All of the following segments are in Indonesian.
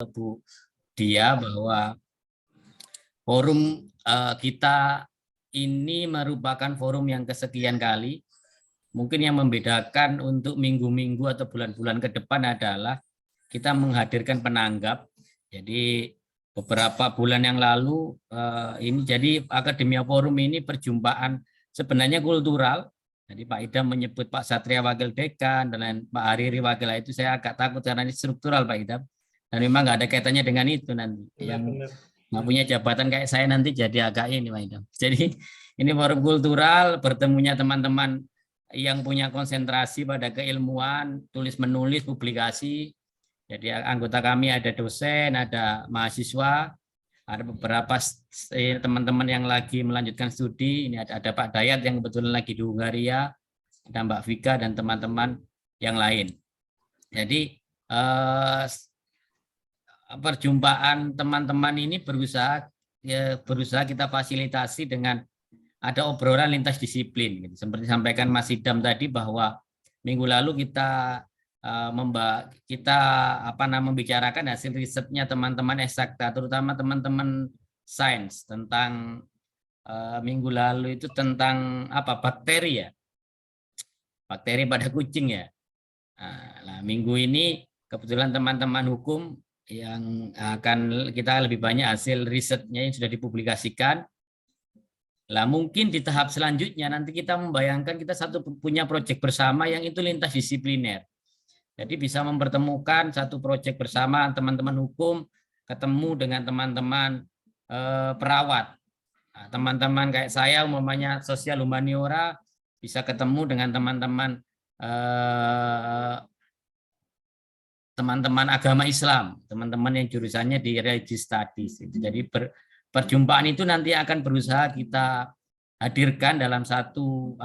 Bu Dia bahwa forum kita ini merupakan forum yang kesekian kali. Mungkin yang membedakan untuk minggu-minggu atau bulan-bulan ke depan adalah kita menghadirkan penanggap. Jadi beberapa bulan yang lalu ini jadi Akademia Forum ini perjumpaan sebenarnya kultural. Jadi Pak Idam menyebut Pak Satria wakil dekan dan Pak Hariri wakil, itu saya agak takut karena ini struktural Pak Idam. Dan memang nggak ada kaitannya dengan itu nanti. Yang nggak punya jabatan kayak saya nanti jadi agak ini Pak Idam. Jadi ini forum kultural, bertemunya teman-teman yang punya konsentrasi pada keilmuan, tulis menulis, publikasi. Jadi anggota kami ada dosen, ada mahasiswa, ada beberapa teman-teman yang lagi melanjutkan studi. Ini ada Pak Dayat yang kebetulan lagi di Hungaria, ada Mbak Vika dan teman-teman yang lain. Jadi perjumpaan teman-teman ini berusaha kita fasilitasi dengan ada obrolan lintas disiplin. Seperti disampaikan Mas Idam tadi bahwa minggu lalu kita membicarakan hasil risetnya teman-teman eksakta, terutama teman-teman sains tentang minggu lalu itu tentang bakteri ya, bakteri pada kucing ya. Nah, minggu ini kebetulan teman-teman hukum yang akan kita lebih banyak hasil risetnya yang sudah dipublikasikan. Lah mungkin di tahap selanjutnya nanti kita membayangkan kita punya proyek bersama yang itu lintas disipliner. Jadi bisa mempertemukan satu proyek bersama teman-teman hukum ketemu dengan teman-teman perawat. Nah, teman-teman kayak saya umpamanya sosial humaniora bisa ketemu dengan teman-teman teman-teman agama Islam, teman-teman yang jurusannya di religious studies. Jadi perjumpaan itu nanti akan berusaha kita hadirkan dalam satu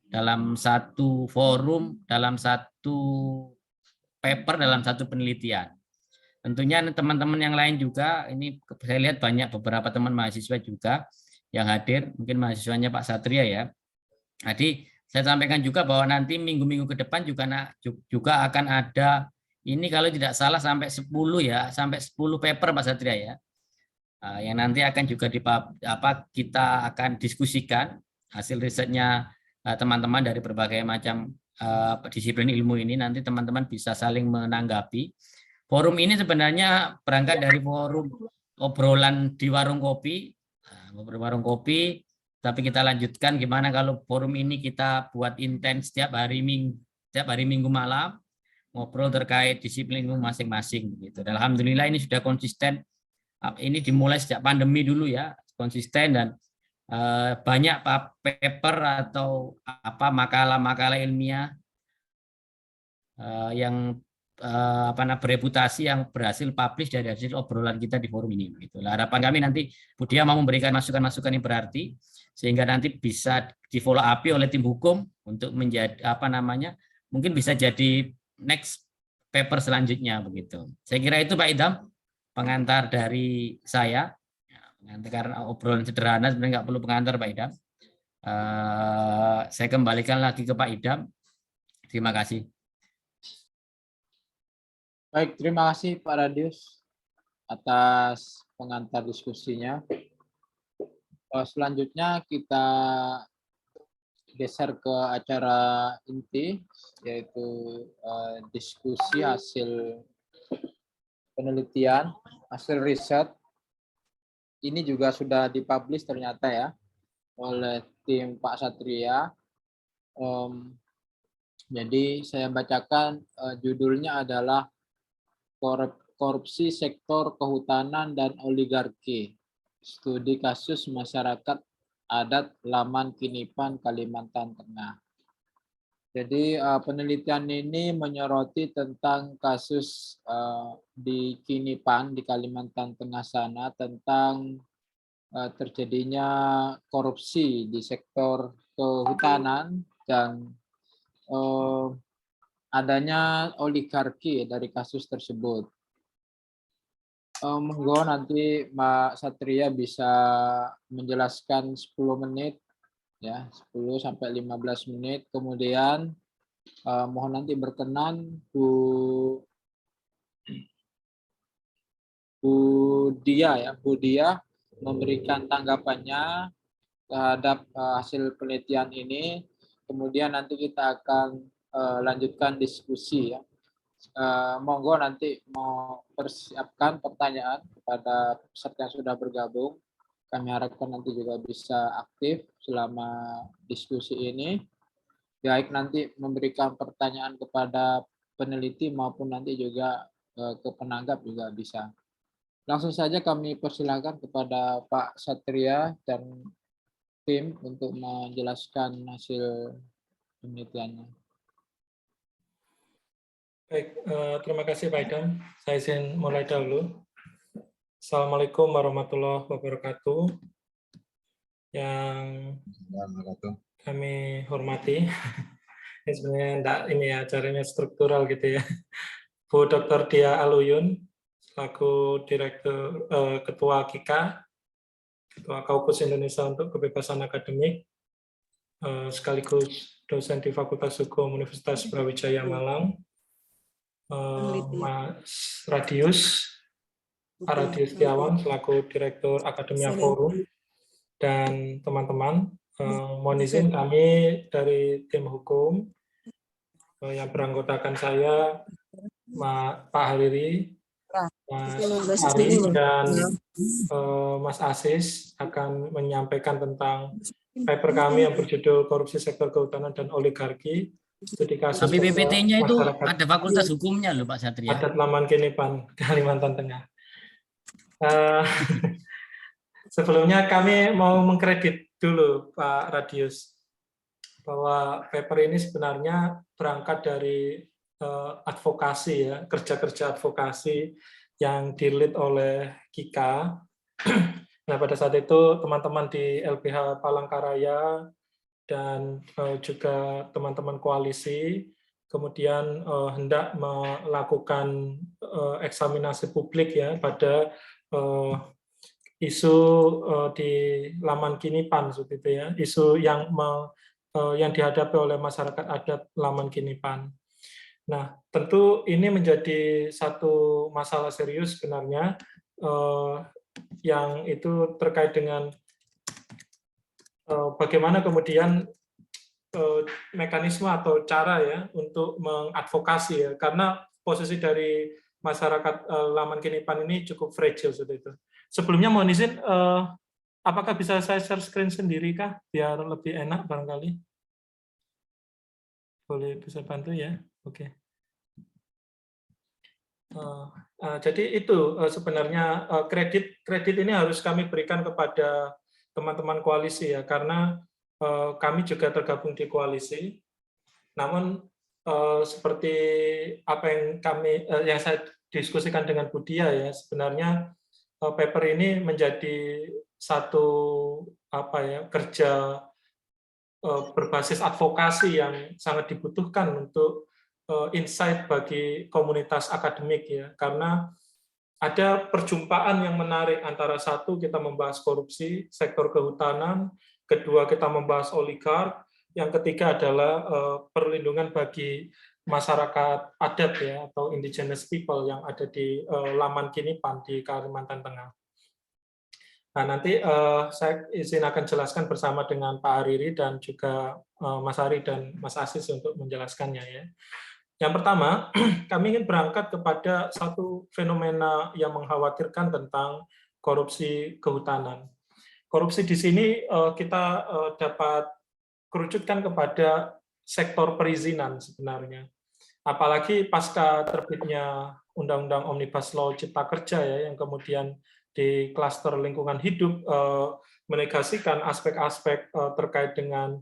dalam satu forum, dalam satu paper, dalam satu penelitian. Tentunya teman-teman yang lain juga, ini saya lihat banyak beberapa teman mahasiswa juga yang hadir, mungkin mahasiswanya Pak Satria ya. Jadi saya sampaikan juga bahwa nanti minggu-minggu ke depan juga akan ada, ini kalau tidak salah sampai 10 ya, sampai 10 paper Pak Satria ya. Yang nanti akan juga kita akan diskusikan hasil risetnya teman-teman dari berbagai macam disiplin ilmu ini. Nanti teman-teman bisa saling menanggapi. Forum ini sebenarnya berangkat dari forum obrolan di warung kopi, tapi kita lanjutkan gimana kalau forum ini kita buat intens setiap hari Minggu malam ngobrol terkait disiplin ilmu masing-masing gitu. Dan alhamdulillah ini sudah konsisten. Ini dimulai sejak pandemi dulu ya, konsisten dan banyak paper atau makalah-makalah ilmiah yang bereputasi yang berhasil publish dari hasil obrolan kita di forum ini. Gitu. Harapan kami nanti Bu Dia mau memberikan masukan-masukan yang berarti sehingga nanti bisa di follow up oleh tim hukum untuk menjadi mungkin bisa jadi next paper selanjutnya begitu. Saya kira itu Pak Idam pengantar dari saya. Karena obrolan sederhana sebenarnya nggak perlu pengantar Pak Idam. Saya kembalikan lagi ke Pak Idam. Terima kasih. Baik, terima kasih Pak Radius atas pengantar diskusinya. Selanjutnya kita geser ke acara inti, yaitu diskusi hasil penelitian, hasil riset. Ini juga sudah dipublish ternyata ya oleh tim Pak Satria. Jadi saya bacakan, judulnya adalah Korupsi Sektor Kehutanan dan Oligarki, Studi Kasus Masyarakat Adat Laman Kinipan, Kalimantan Tengah. Jadi penelitian ini menyoroti tentang kasus di Kinipan, di Kalimantan Tengah sana, tentang terjadinya korupsi di sektor kehutanan dan adanya oligarki dari kasus tersebut. Monggo nanti Mbak Satria bisa menjelaskan 10 menit ya, 10 sampai 15 menit. Kemudian mohon nanti berkenan Bu Bu Dia memberikan tanggapannya terhadap hasil penelitian ini. Kemudian nanti kita akan lanjutkan diskusi ya. Monggo nanti mau persiapkan pertanyaan kepada peserta yang sudah bergabung. Kami harapkan nanti juga bisa aktif selama diskusi ini. Baik nanti memberikan pertanyaan kepada peneliti maupun nanti juga ke penanggap juga bisa. Langsung saja kami persilakan kepada Pak Satria dan tim untuk menjelaskan hasil penelitiannya. Baik, terima kasih Pak Idam. Saya izin mulai dahulu. Assalamualaikum warahmatullahi wabarakatuh. Yang kami hormati, ini sebenarnya enggak ini ya, acaranya struktural gitu ya. Bu Dr. Dia Aluyun, selaku Direktur Ketua KIKA, Ketua Kaukus Indonesia untuk Kebebasan Akademik, sekaligus dosen di Fakultas Hukum Universitas Brawijaya Malang, Mas Radius, Pak Radius Setiawan, selaku Direktur Akademia Forum, dan teman-teman, mohon izin kami dari tim hukum yang beranggotakan saya, Pak Hariri, Mas Ari, dan Mas Asis akan menyampaikan tentang paper kami yang berjudul Korupsi Sektor Kehutanan dan Oligarki. Studi kasus Tapi PPT-nya itu masyarakat ada fakultas hukumnya loh Pak Satria. adat Laman-Kinipan, Kalimantan Tengah. Sebelumnya kami mau mengkredit dulu Pak Radius bahwa paper ini sebenarnya berangkat dari advokasi ya, kerja-kerja advokasi yang di-lead oleh KIKA. Nah, pada saat itu teman-teman di LBH Palangkaraya dan juga teman-teman koalisi kemudian hendak melakukan eksaminasi publik ya pada isu di Laman-Kinipan seperti itu ya, isu yang dihadapi oleh masyarakat adat Laman-Kinipan. Nah, tentu ini menjadi satu masalah serius sebenarnya yang itu terkait dengan bagaimana kemudian mekanisme atau cara ya untuk mengadvokasi ya, karena posisi dari masyarakat Laman-Kinipan ini cukup fragile seperti itu. Sebelumnya mohon izin, apakah bisa saya share screen sendiri kah biar lebih enak barangkali? Boleh bisa bantu ya? Oke. Jadi itu sebenarnya kredit ini harus kami berikan kepada teman-teman koalisi ya, karena kami juga tergabung di koalisi. Namun seperti apa yang saya diskusikan dengan Bu Dia ya, sebenarnya paper ini menjadi satu kerja berbasis advokasi yang sangat dibutuhkan untuk insight bagi komunitas akademik ya, karena ada perjumpaan yang menarik antara satu kita membahas korupsi sektor kehutanan, kedua kita membahas oligark, yang ketiga adalah perlindungan bagi masyarakat adat ya atau indigenous people yang ada di Laman-Kinipan di Kalimantan Tengah. Nah, nanti saya izin akan jelaskan bersama dengan Pak Hariri dan juga Mas Ari dan Mas Asis untuk menjelaskannya ya. Yang pertama, kami ingin berangkat kepada satu fenomena yang mengkhawatirkan tentang korupsi kehutanan. Korupsi di sini kita dapat kerucutkan kepada sektor perizinan sebenarnya. Apalagi pasca terbitnya Undang-Undang Omnibus Law Cipta Kerja ya, yang kemudian di klaster lingkungan hidup menegasikan aspek-aspek terkait dengan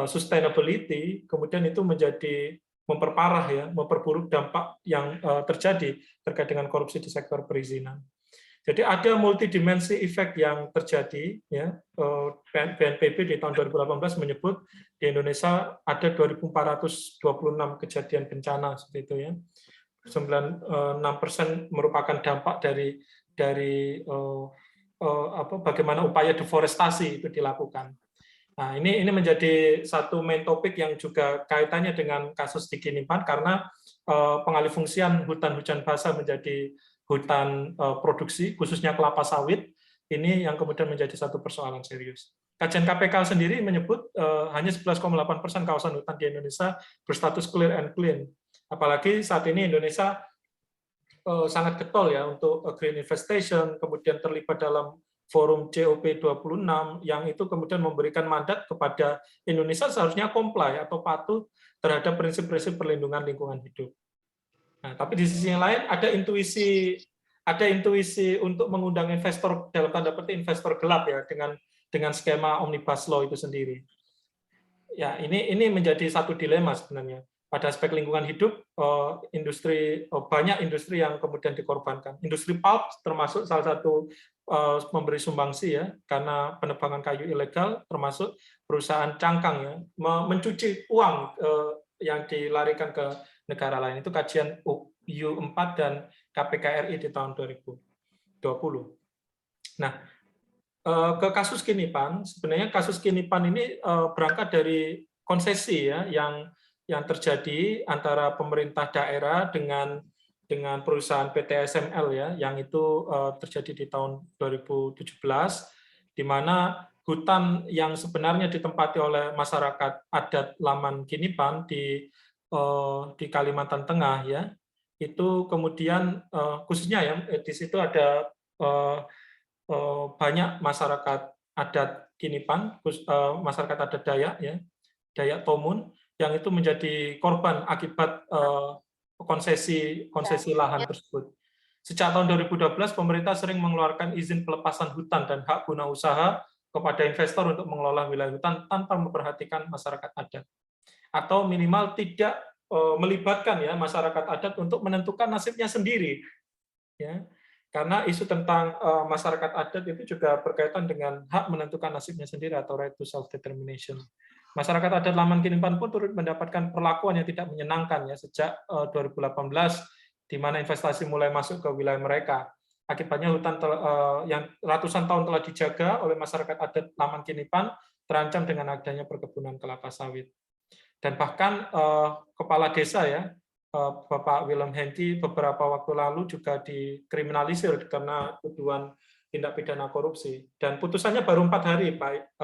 sustainability, kemudian itu menjadi memperparah ya, memperburuk dampak yang terjadi terkait dengan korupsi di sektor perizinan. Jadi ada multidimensi efek yang terjadi ya. BNPB di tahun 2018 menyebut di Indonesia ada 2.426 kejadian bencana seperti itu ya. 96% merupakan dampak dari bagaimana upaya deforestasi itu dilakukan. Nah, ini menjadi satu main topik yang juga kaitannya dengan kasus di Kinipan karena pengalihfungsian hutan hujan basah menjadi hutan produksi, khususnya kelapa sawit, ini yang kemudian menjadi satu persoalan serius. Kajian KPK sendiri menyebut hanya 11,8% kawasan hutan di Indonesia berstatus clear and clean. Apalagi saat ini Indonesia sangat getol ya untuk green infestation, kemudian terlibat dalam forum COP26 yang itu kemudian memberikan mandat kepada Indonesia seharusnya comply atau patuh terhadap prinsip-prinsip perlindungan lingkungan hidup. Nah, tapi di sisi yang lain ada intuisi untuk mengundang investor dalam tanda petik investor gelap ya dengan skema omnibus law itu sendiri. Ya, ini menjadi satu dilema sebenarnya. Pada aspek lingkungan hidup, banyak industri yang kemudian dikorbankan. Industri pulp termasuk salah satu memberi sumbangsi ya, karena penebangan kayu ilegal, termasuk perusahaan cangkang ya, mencuci uang yang dilarikan ke negara lain. Itu kajian U4 dan KPK RI di tahun 2020. Nah, ke kasus Kinipan, sebenarnya kasus Kinipan ini berangkat dari konsesi ya yang terjadi antara pemerintah daerah dengan perusahaan PT SML ya, yang itu terjadi di tahun 2017, di mana hutan yang sebenarnya ditempati oleh masyarakat adat Laman Kinipan di Kalimantan Tengah ya, itu kemudian khususnya ya di situ ada banyak masyarakat adat Kinipan, masyarakat adat Dayak ya, Dayak Tomun, yang itu menjadi korban akibat konsesi lahan tersebut. Sejak tahun 2012, pemerintah sering mengeluarkan izin pelepasan hutan dan hak guna usaha kepada investor untuk mengelola wilayah hutan tanpa memperhatikan masyarakat adat, atau minimal tidak melibatkan ya masyarakat adat untuk menentukan nasibnya sendiri. Ya, karena isu tentang masyarakat adat itu juga berkaitan dengan hak menentukan nasibnya sendiri atau right to self determination. Masyarakat adat Laman Kinipan pun turut mendapatkan perlakuan yang tidak menyenangkan ya sejak 2018, di mana investasi mulai masuk ke wilayah mereka. Akibatnya hutan yang ratusan tahun telah dijaga oleh masyarakat adat Laman Kinipan terancam dengan adanya perkebunan kelapa sawit. Dan bahkan kepala desa ya, Bapak Willem Hengki beberapa waktu lalu juga dikriminalisir karena tuduhan tindak pidana korupsi. Dan putusannya baru 4 hari, Pak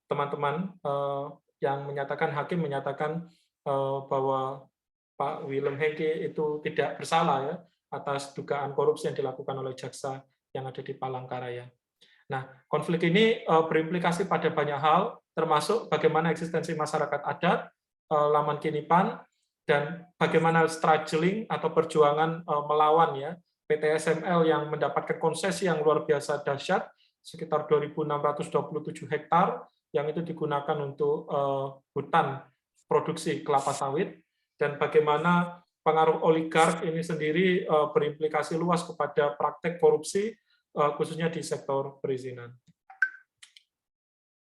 teman-teman, yang menyatakan hakim menyatakan bahwa Pak Willem Hengki itu tidak bersalah ya atas dugaan korupsi yang dilakukan oleh jaksa yang ada di Palangkaraya. Nah, konflik ini berimplikasi pada banyak hal, termasuk bagaimana eksistensi masyarakat adat Laman Kinipan dan bagaimana struggling atau perjuangan melawan ya PT SML yang mendapatkan konsesi yang luar biasa dahsyat sekitar 2.627 hektar yang itu digunakan untuk hutan produksi kelapa sawit, dan bagaimana pengaruh oligark ini sendiri berimplikasi luas kepada praktek korupsi khususnya di sektor perizinan.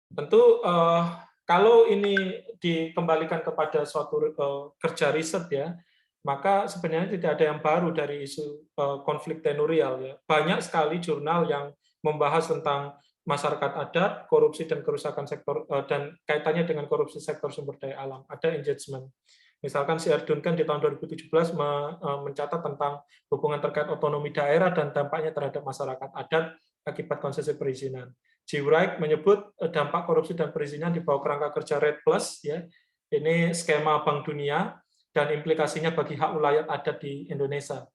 Tentu kalau ini dikembalikan kepada suatu kerja riset ya, maka sebenarnya tidak ada yang baru dari isu konflik tenurial ya. Banyak sekali jurnal yang membahas tentang masyarakat adat, korupsi dan kerusakan sektor dan kaitannya dengan korupsi sektor sumber daya alam. Ada engagement. Misalkan C.R. Duncan di tahun 2017 mencatat tentang hubungan terkait otonomi daerah dan dampaknya terhadap masyarakat adat akibat konsesi perizinan. G. Wright menyebut dampak korupsi dan perizinan di bawah kerangka kerja REDD+, ya. Ini skema Bank Dunia dan implikasinya bagi hak ulayat adat di Indonesia.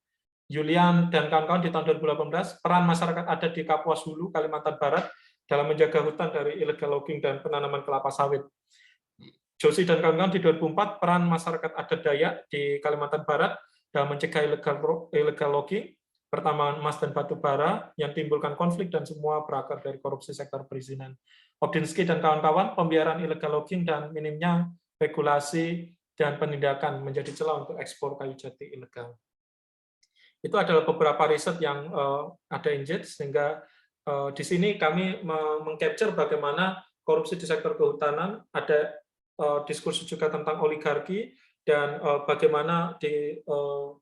Julian dan kawan-kawan di tahun 2018, peran masyarakat adat di Kapuas Hulu, Kalimantan Barat dalam menjaga hutan dari illegal logging dan penanaman kelapa sawit. Joshi dan kawan-kawan di 2004, peran masyarakat adat Dayak di Kalimantan Barat dalam mencegah illegal logging, pertambangan emas dan batu bara yang timbulkan konflik dan semua berakar dari korupsi sektor perizinan. Obdinsky dan kawan-kawan, pembiaran illegal logging dan minimnya regulasi dan penindakan menjadi celah untuk ekspor kayu jati ilegal. Itu adalah beberapa riset yang ada engage, sehingga di sini kami mengcapture bagaimana korupsi di sektor kehutanan, ada diskursus juga tentang oligarki, dan bagaimana di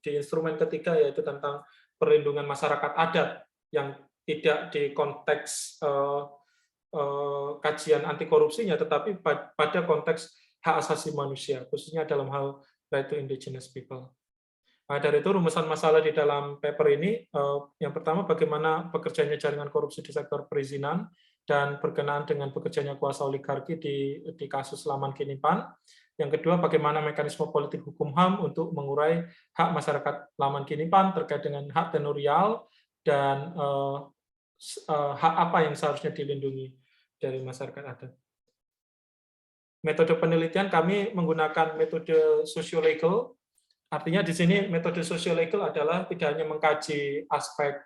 instrumen ketiga yaitu tentang perlindungan masyarakat adat yang tidak di konteks kajian anti korupsinya, tetapi pada konteks hak asasi manusia, khususnya dalam hal right to indigenous people. Nah, dari itu rumusan masalah di dalam paper ini, yang pertama bagaimana bekerjanya jaringan korupsi di sektor perizinan dan berkenaan dengan bekerjanya kuasa oligarki di kasus Laman Kinipan. Yang kedua, bagaimana mekanisme politik hukum HAM untuk mengurai hak masyarakat Laman Kinipan terkait dengan hak tenurial dan hak apa yang seharusnya dilindungi dari masyarakat adat. Metode penelitian kami menggunakan metode socio-legal. Artinya di sini metode socio-legal adalah tidak hanya mengkaji aspek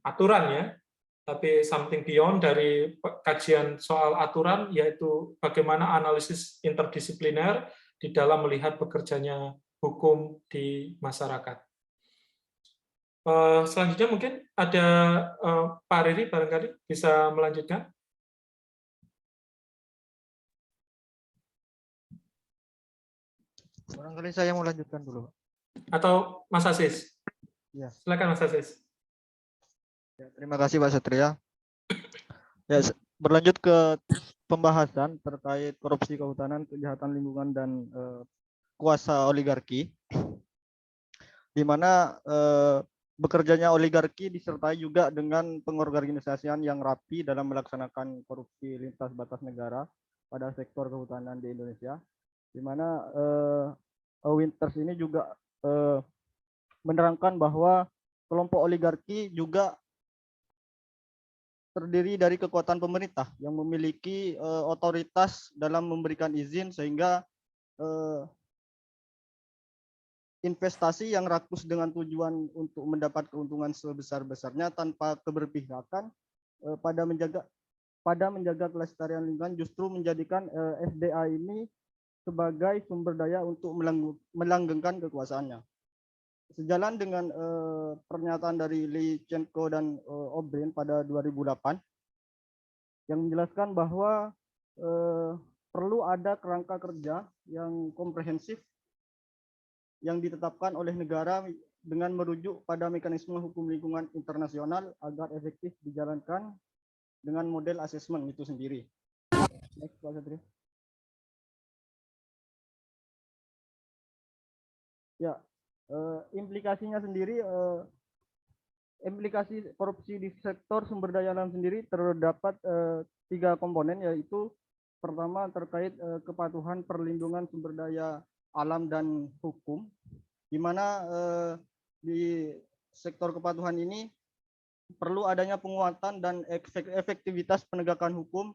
aturan ya, tapi something beyond dari kajian soal aturan, yaitu bagaimana analisis interdisipliner di dalam melihat bekerjanya hukum di masyarakat. Selanjutnya mungkin ada Pak Riri barangkali bisa melanjutkan. Barangkali saya mau lanjutkan dulu. Atau Mas Aziz? Ya. Silakan Mas Aziz. Ya, terima kasih Pak Satria. Ya, berlanjut ke pembahasan terkait korupsi kehutanan, kejahatan lingkungan, dan kuasa oligarki, di mana bekerjanya oligarki disertai juga dengan pengorganisasian yang rapi dalam melaksanakan korupsi lintas batas negara pada sektor kehutanan di Indonesia, di mana Winters ini juga menerangkan bahwa kelompok oligarki juga terdiri dari kekuatan pemerintah yang memiliki otoritas dalam memberikan izin, sehingga investasi yang rakus dengan tujuan untuk mendapat keuntungan sebesar-besarnya tanpa keberpihakan pada menjaga kelestarian lingkungan justru menjadikan SDA ini sebagai sumber daya untuk melanggengkan kekuasaannya. Sejalan dengan pernyataan dari Lee Chenko dan O'Brien pada 2008 yang menjelaskan bahwa perlu ada kerangka kerja yang komprehensif yang ditetapkan oleh negara dengan merujuk pada mekanisme hukum lingkungan internasional agar efektif dijalankan dengan model asesmen itu sendiri. Next, Pak Satria. Ya, implikasinya sendiri, implikasi korupsi di sektor sumber daya alam sendiri terdapat 3 komponen, yaitu pertama terkait kepatuhan perlindungan sumber daya alam dan hukum, di mana di sektor kepatuhan ini perlu adanya penguatan dan efektivitas penegakan hukum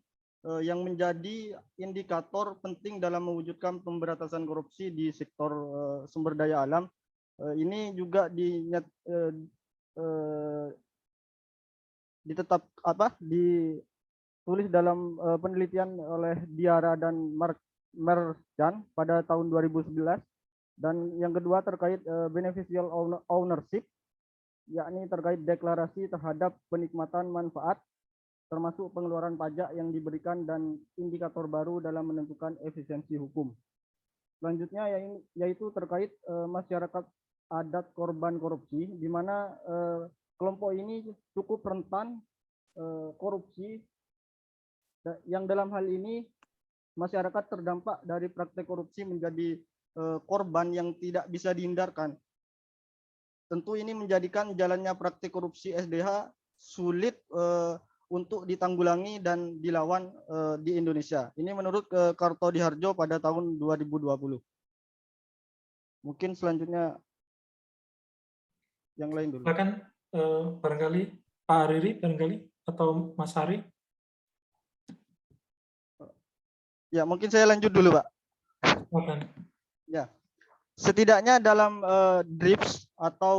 yang menjadi indikator penting dalam mewujudkan pemberantasan korupsi di sektor sumber daya alam. Ini juga ditulis dalam penelitian oleh Diarra dan Merjan pada tahun 2011. Dan yang kedua terkait beneficial ownership, yakni terkait deklarasi terhadap penikmatan manfaat termasuk pengeluaran pajak yang diberikan dan indikator baru dalam menentukan efisiensi hukum. Selanjutnya yaitu terkait masyarakat adat korban korupsi, di mana kelompok ini cukup rentan korupsi, yang dalam hal ini masyarakat terdampak dari praktek korupsi menjadi korban yang tidak bisa dihindarkan. Tentu ini menjadikan jalannya praktek korupsi SDH sulit untuk ditanggulangi dan dilawan di Indonesia. Ini menurut Kartodiharjo pada tahun 2020. Mungkin selanjutnya yang lain dulu. Silakan barangkali Pak Riri barangkali atau Mas Hari. Ya, mungkin saya lanjut dulu, Pak. Silakan. Ya. Setidaknya dalam DRIPS atau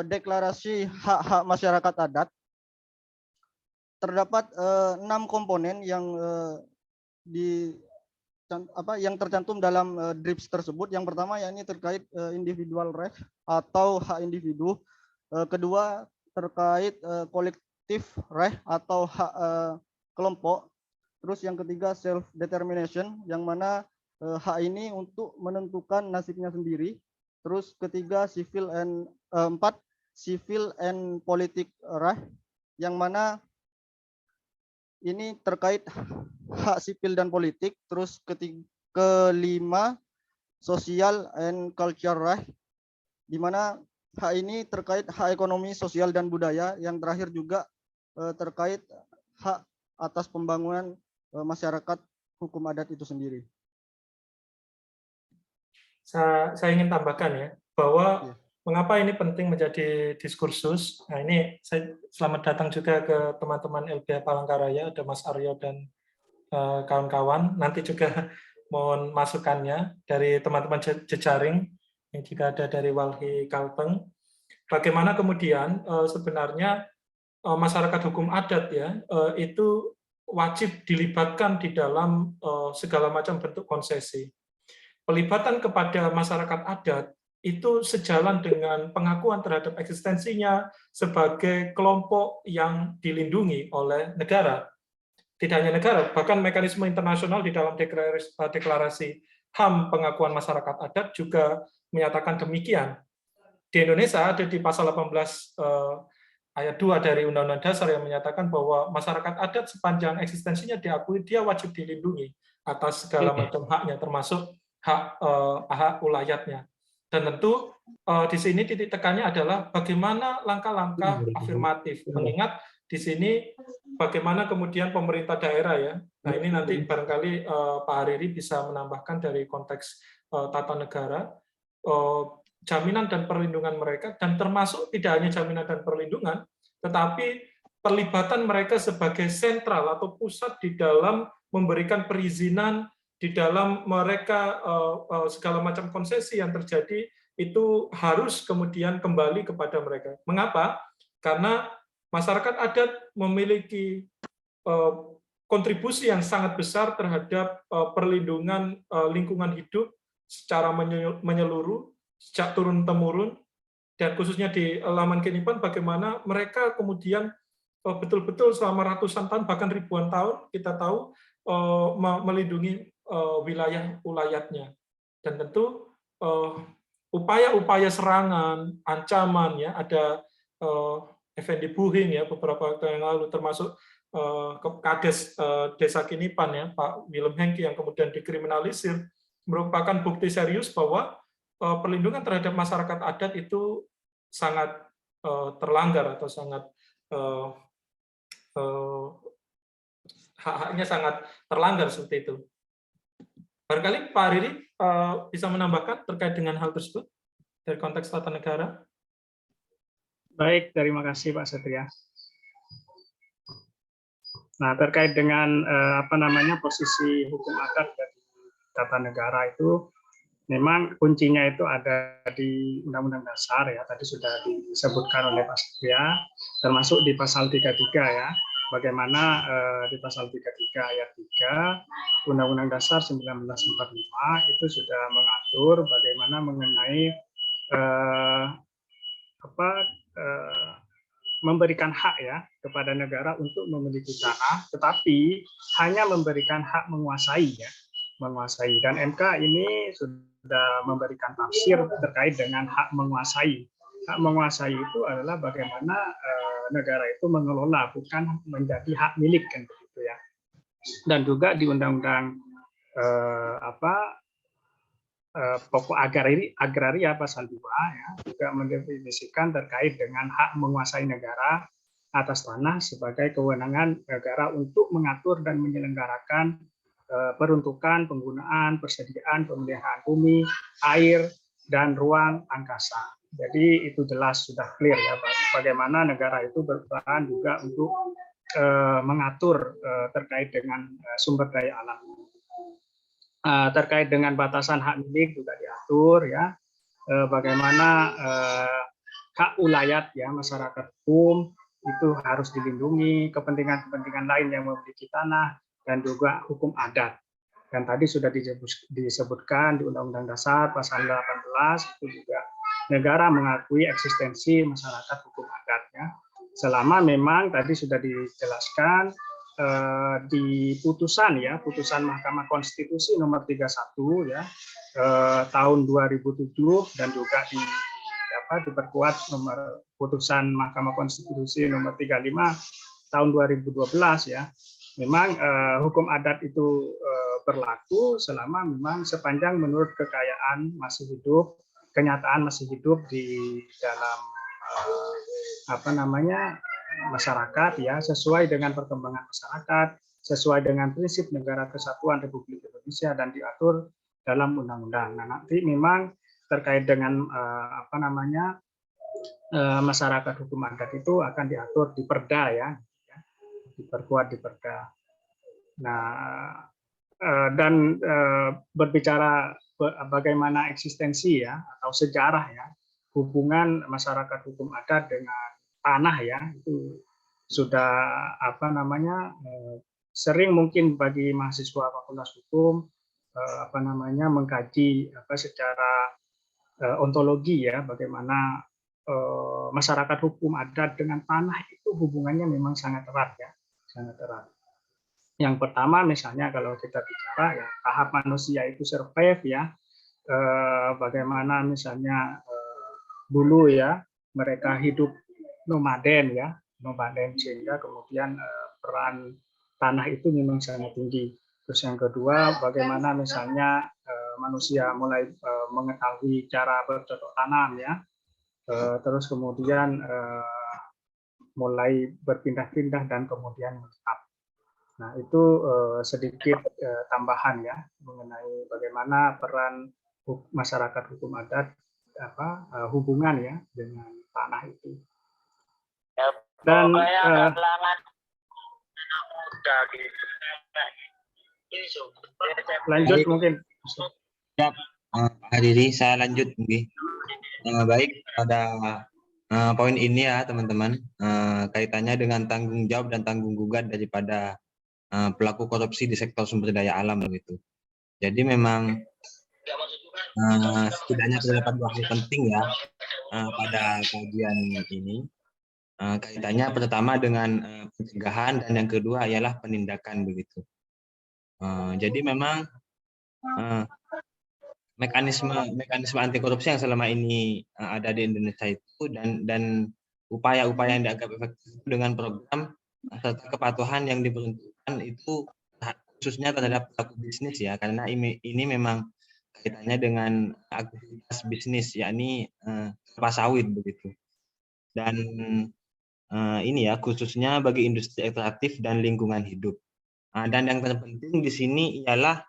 deklarasi hak-hak masyarakat adat terdapat 6 komponen yang yang tercantum dalam DRIPS tersebut. Yang pertama yakni terkait individual right atau hak individu. Kedua terkait kolektif right atau hak kelompok. Terus yang ketiga self determination, yang mana hak ini untuk menentukan nasibnya sendiri. Terus ketiga empat civil and politic right, yang mana ini terkait hak sipil dan politik. Terus kelima social and culture right, di mana hak ini terkait hak ekonomi, sosial, dan budaya, yang terakhir juga terkait hak atas pembangunan masyarakat hukum adat itu sendiri. Saya ingin tambahkan ya, bahwa Iya. mengapa ini penting menjadi diskursus. Nah, ini saya selamat datang juga ke teman-teman LBH Palangkaraya, ada Mas Aryo dan kawan-kawan. Nanti juga mohon masukannya dari teman-teman jejaring yang juga ada dari Walhi Kalteng. Bagaimana kemudian sebenarnya masyarakat hukum adat ya itu wajib dilibatkan di dalam segala macam bentuk konsesi. Pelibatan kepada masyarakat adat itu sejalan dengan pengakuan terhadap eksistensinya sebagai kelompok yang dilindungi oleh negara. Tidak hanya negara, bahkan mekanisme internasional di dalam deklarasi HAM pengakuan masyarakat adat juga menyatakan demikian. Di Indonesia ada di pasal 18 ayat 2 dari Undang-Undang Dasar yang menyatakan bahwa masyarakat adat sepanjang eksistensinya diakui, dia wajib dilindungi atas segala macam haknya, termasuk hak ulayatnya. Dan tentu di sini titik tekannya adalah bagaimana langkah-langkah afirmatif, mengingat di sini bagaimana kemudian pemerintah daerah ya. Nah ini nanti barangkali Pak Hariri bisa menambahkan dari konteks tata negara, jaminan dan perlindungan mereka, dan termasuk tidak hanya jaminan dan perlindungan, tetapi perlibatan mereka sebagai sentral atau pusat di dalam memberikan perizinan, di dalam mereka segala macam konsesi yang terjadi itu harus kemudian kembali kepada mereka. Mengapa? Karena masyarakat adat memiliki kontribusi yang sangat besar terhadap perlindungan lingkungan hidup secara menyeluruh, sejak turun-temurun, dan khususnya di Laman Kinipan, bagaimana mereka kemudian betul-betul selama ratusan tahun, bahkan ribuan tahun, kita tahu, melindungi wilayah ulayatnya. Dan tentu upaya-upaya serangan, ancaman, ya ada Effendi Buhing ya beberapa waktu yang lalu, termasuk Kades Desa Kinipan ya Pak Willem Hengki yang kemudian dikriminalisir, merupakan bukti serius bahwa perlindungan terhadap masyarakat adat itu sangat terlanggar atau sangat hak-haknya sangat terlanggar seperti itu. Barangkali Pak Hariri bisa menambahkan terkait dengan hal tersebut dari konteks tata negara. Baik, terima kasih Pak Satria. Nah, terkait dengan posisi hukum adat dari tata negara itu, memang kuncinya itu ada di Undang-Undang Dasar ya, tadi sudah disebutkan oleh Pak Satria, termasuk di pasal 33 ya, bagaimana di pasal 33 ayat 3 Undang-Undang Dasar 1945 itu sudah mengatur bagaimana mengenai memberikan hak ya kepada negara untuk memiliki tanah, tetapi hanya memberikan hak menguasai ya, menguasai. Dan MK ini sudah memberikan tafsir terkait dengan hak menguasai. Hak menguasai itu adalah bagaimana negara itu mengelola, bukan menjadi hak milik kan begitu ya. Dan juga di Undang-Undang pokok agraria pasal 2 ya, juga mendefinisikan terkait dengan hak menguasai negara atas tanah sebagai kewenangan negara untuk mengatur dan menyelenggarakan peruntukan, penggunaan, persediaan, pemeliharaan bumi, air, dan ruang angkasa. Jadi itu jelas sudah clear ya bagaimana negara itu berperan juga untuk mengatur terkait dengan sumber daya alam. Terkait dengan batasan hak milik juga diatur ya, bagaimana hak ulayat ya masyarakat hukum itu harus dilindungi, kepentingan-kepentingan lain yang memiliki tanah, dan juga hukum adat. Dan tadi sudah disebutkan di Undang-Undang Dasar pasal 18 itu juga negara mengakui eksistensi masyarakat hukum adat ya, selama memang tadi sudah dijelaskan di putusan Mahkamah Konstitusi nomor 31 ya tahun 2007, dan juga diperkuat nomor putusan Mahkamah Konstitusi nomor 35 tahun 2012 ya. Memang hukum adat itu berlaku selama memang sepanjang menurut kekayaan masih hidup kenyataan masih hidup di dalam masyarakat ya, sesuai dengan perkembangan masyarakat, sesuai dengan prinsip negara kesatuan Republik Indonesia dan diatur dalam undang-undang. Nah, nanti memang terkait dengan masyarakat hukum adat itu akan diatur di Perda ya, diperkuat di Perda. Nah, dan berbicara bagaimana eksistensi ya atau sejarah ya hubungan masyarakat hukum adat dengan tanah ya, itu sudah sering mungkin bagi mahasiswa Fakultas Hukum mengkaji secara ontologi ya, bagaimana masyarakat hukum adat dengan tanah itu hubungannya memang sangat erat ya, sangat erat. Yang pertama misalnya kalau kita bicara ya tahap manusia itu survive ya, bagaimana misalnya dulu ya mereka hidup nomaden ya, nomaden, sehingga kemudian peran tanah itu memang sangat tinggi. Terus yang kedua, bagaimana misalnya manusia mulai mengetahui cara bercocok tanam ya, terus kemudian mulai berpindah-pindah dan kemudian menetap. Nah itu sedikit tambahan ya mengenai bagaimana peran masyarakat hukum adat hubungan ya dengan tanah itu. Dan lanjut mungkin. Ya, Pak Diri, saya lanjut mungkin. Baik, pada poin ini ya teman-teman, kaitannya dengan tanggung jawab dan tanggung gugat daripada pelaku korupsi di sektor sumber daya alam begitu. Jadi memang setidaknya terdapat dua hal penting ya pada kajian ini. Kaitannya pertama dengan pencegahan dan yang kedua ialah penindakan begitu. Jadi memang mekanisme anti korupsi yang selama ini ada di Indonesia itu dan upaya-upaya yang dianggap efektif dengan program serta kepatuhan yang diperuntukkan itu khususnya terhadap pelaku bisnis ya, karena ini memang kaitannya dengan aktivitas bisnis yakni kelapa sawit begitu. Dan ini ya khususnya bagi industri ekstraktif dan lingkungan hidup. Dan yang terpenting di sini ialah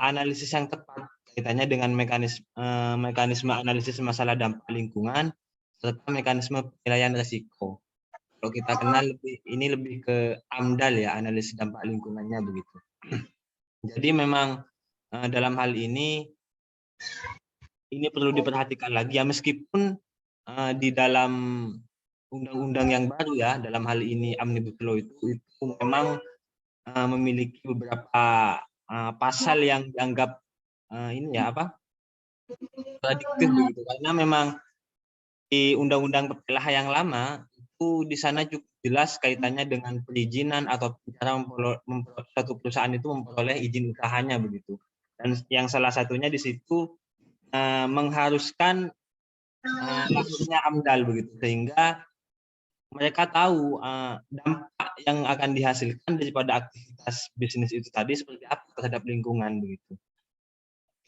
analisis yang tepat kaitannya dengan mekanisme analisis masalah dampak lingkungan serta mekanisme penilaian risiko. Kalau kita kenal ini lebih ke AMDAL ya, analisis dampak lingkungannya begitu. Jadi memang dalam hal ini perlu diperhatikan lagi ya, meskipun di dalam undang-undang yang baru ya, dalam hal ini Omnibus Law itu memang memiliki beberapa pasal yang dianggap kontradiktif begitu, karena memang di undang-undang PPLH yang lama itu di sana cukup jelas kaitannya dengan perizinan atau cara suatu perusahaan itu memperoleh izin usahanya begitu. Dan yang salah satunya di situ mengharuskan lahirnya AMDAL begitu, sehingga mereka tahu dampak yang akan dihasilkan daripada aktivitas bisnis itu tadi seperti apa terhadap lingkungan begitu.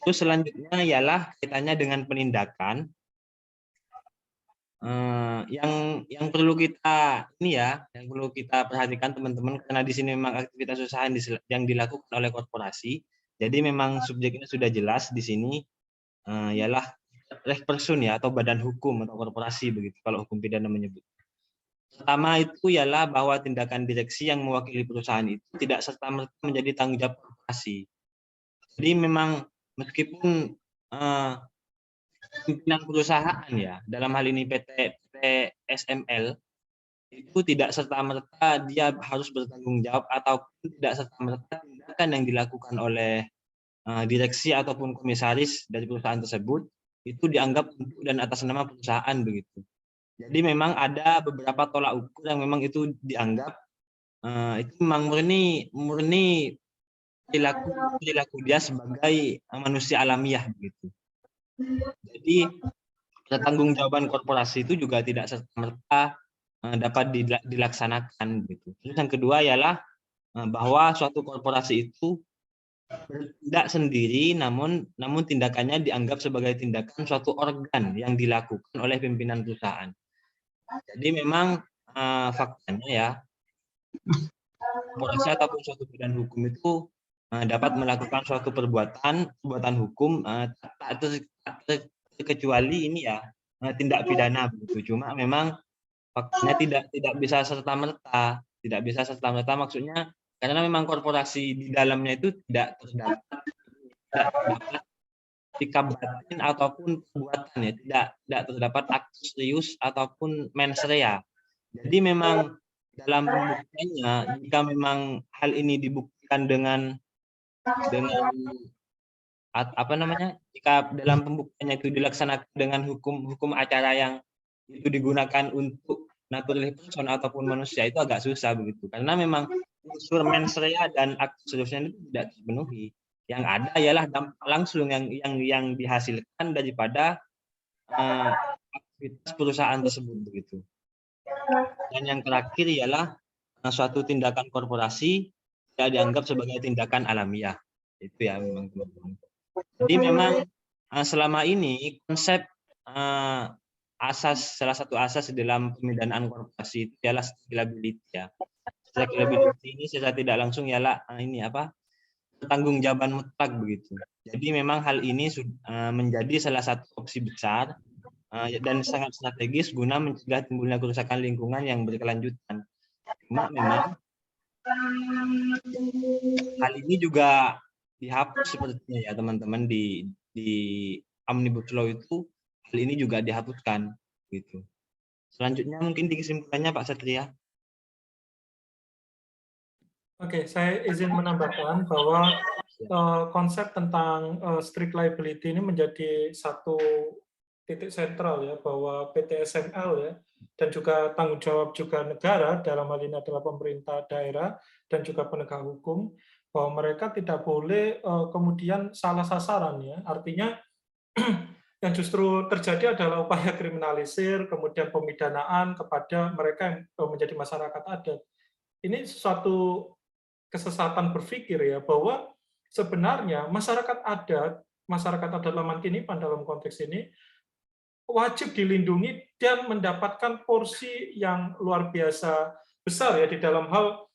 Terus selanjutnya ialah kaitannya dengan penindakan. Yang perlu kita perhatikan teman-teman, karena di sini memang aktivitas usaha yang dilakukan oleh korporasi. Jadi memang subjeknya sudah jelas di sini ialah person ya, atau badan hukum atau korporasi begitu kalau hukum pidana menyebut. Pertama itu ialah bahwa tindakan direksi yang mewakili perusahaan itu tidak serta-merta menjadi tanggung jawab korporasi. Jadi memang meskipun pimpinan perusahaan ya, dalam hal ini PT SML itu tidak serta-merta dia harus bertanggung jawab, ataupun tidak serta-merta tindakan yang dilakukan oleh direksi ataupun komisaris dari perusahaan tersebut itu dianggap untuk dan atas nama perusahaan begitu. Jadi memang ada beberapa tolak ukur yang memang itu dianggap itu memang murni perilaku dia sebagai manusia alamiah begitu. Jadi pertanggungjawaban korporasi itu juga tidak serta-merta dapat dilaksanakan begitu. Terus yang kedua ialah bahwa suatu korporasi itu bertindak sendiri, namun tindakannya dianggap sebagai tindakan suatu organ yang dilakukan oleh pimpinan perusahaan. Jadi memang faktanya ya, korporasi ataupun suatu badan hukum itu dapat melakukan suatu perbuatan hukum tak terkecuali ini ya tindak pidana begitu. Cuma memang faktanya tidak bisa serta-merta, maksudnya karena memang korporasi di dalamnya itu tidak terdapat sikap batin ataupun perbuatan ya, tidak terdapat aktus serius ataupun mens rea. Jadi memang dalam pembuktiannya, jika memang hal ini dibuktikan dengan apa namanya, jika dalam pembuktiannya itu dilaksanakan dengan hukum acara yang itu digunakan untuk natural person ataupun manusia, itu agak susah begitu, karena memang unsur mens rea dan aktus seriusnya itu tidak terpenuhi. Yang ada ialah dampak langsung yang dihasilkan daripada aktivitas perusahaan tersebut begitu. Dan yang terakhir ialah suatu tindakan korporasi tidak dianggap sebagai tindakan alamiah. Itu ya memang teman-teman. Jadi memang selama ini konsep salah satu asas dalam pemidanaan korporasi itu ialah scalability ya. Scalability ini secara tidak langsung ialah ini apa? Pertanggungjawaban mutlak begitu. Jadi memang hal ini menjadi salah satu opsi besar dan sangat strategis guna mencegah timbulnya kerusakan lingkungan yang berkelanjutan. Cuma memang hal ini juga dihapus sepertinya ya teman-teman di Omnibus Law itu, hal ini juga dihapuskan gitu. Selanjutnya mungkin di kesimpulannya Pak Satria. Oke, saya izin menambahkan bahwa konsep tentang strict liability ini menjadi satu titik sentral ya, bahwa PT SML ya, dan juga tanggung jawab juga negara, dalam hal ini adalah pemerintah daerah dan juga penegak hukum, bahwa mereka tidak boleh kemudian salah sasaran ya, artinya yang justru terjadi adalah upaya kriminalisir, kemudian pemidanaan kepada mereka yang menjadi masyarakat adat. Ini suatu kesesatan berpikir ya, bahwa sebenarnya masyarakat adat Laman Kinipan dalam konteks ini wajib dilindungi dan mendapatkan porsi yang luar biasa besar ya di dalam hal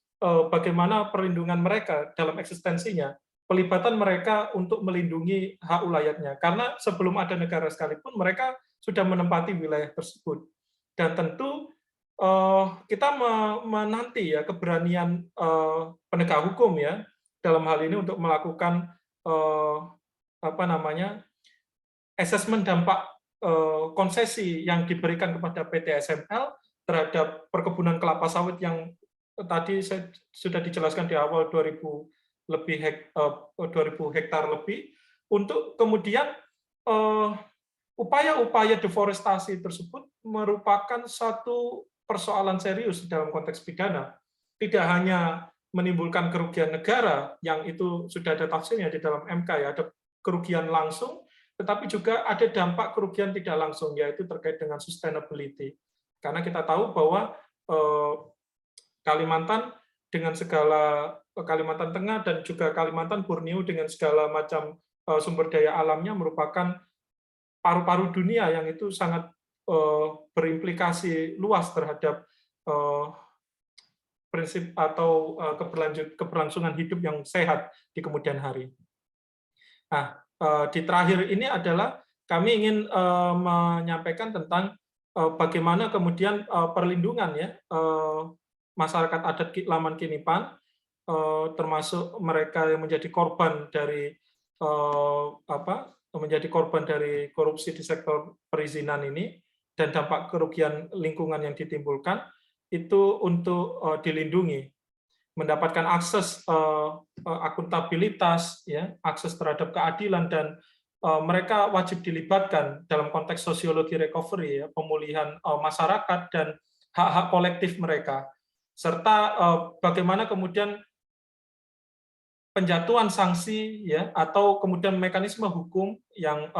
bagaimana perlindungan mereka dalam eksistensinya, pelibatan mereka untuk melindungi hak ulayatnya, karena sebelum ada negara sekalipun mereka sudah menempati wilayah tersebut. Dan tentu kita menanti ya keberanian penegak hukum ya dalam hal ini untuk melakukan asesmen dampak konsesi yang diberikan kepada PT SML terhadap perkebunan kelapa sawit yang tadi sudah dijelaskan di awal 2000 hektar lebih, untuk kemudian upaya-upaya deforestasi tersebut merupakan satu persoalan serius dalam konteks pidana, tidak hanya menimbulkan kerugian negara yang itu sudah ada tafsirnya di dalam MK ya, ada kerugian langsung, tetapi juga ada dampak kerugian tidak langsung, yaitu terkait dengan sustainability. Karena kita tahu bahwa Kalimantan dengan segala Kalimantan Tengah dan juga Kalimantan Borneo dengan segala macam sumber daya alamnya merupakan paru-paru dunia yang itu sangat berimplikasi luas terhadap prinsip atau keberlangsungan hidup yang sehat di kemudian hari. Nah, di terakhir ini adalah kami ingin menyampaikan tentang bagaimana kemudian perlindungan ya masyarakat adat Laman Kinipan, termasuk mereka yang menjadi korban dari korupsi di sektor perizinan ini dan dampak kerugian lingkungan yang ditimbulkan, itu untuk dilindungi, mendapatkan akses akuntabilitas, ya, akses terhadap keadilan, dan mereka wajib dilibatkan dalam konteks sosiologi recovery, ya, pemulihan masyarakat dan hak-hak kolektif mereka, serta bagaimana kemudian penjatuhan sanksi ya atau kemudian mekanisme hukum yang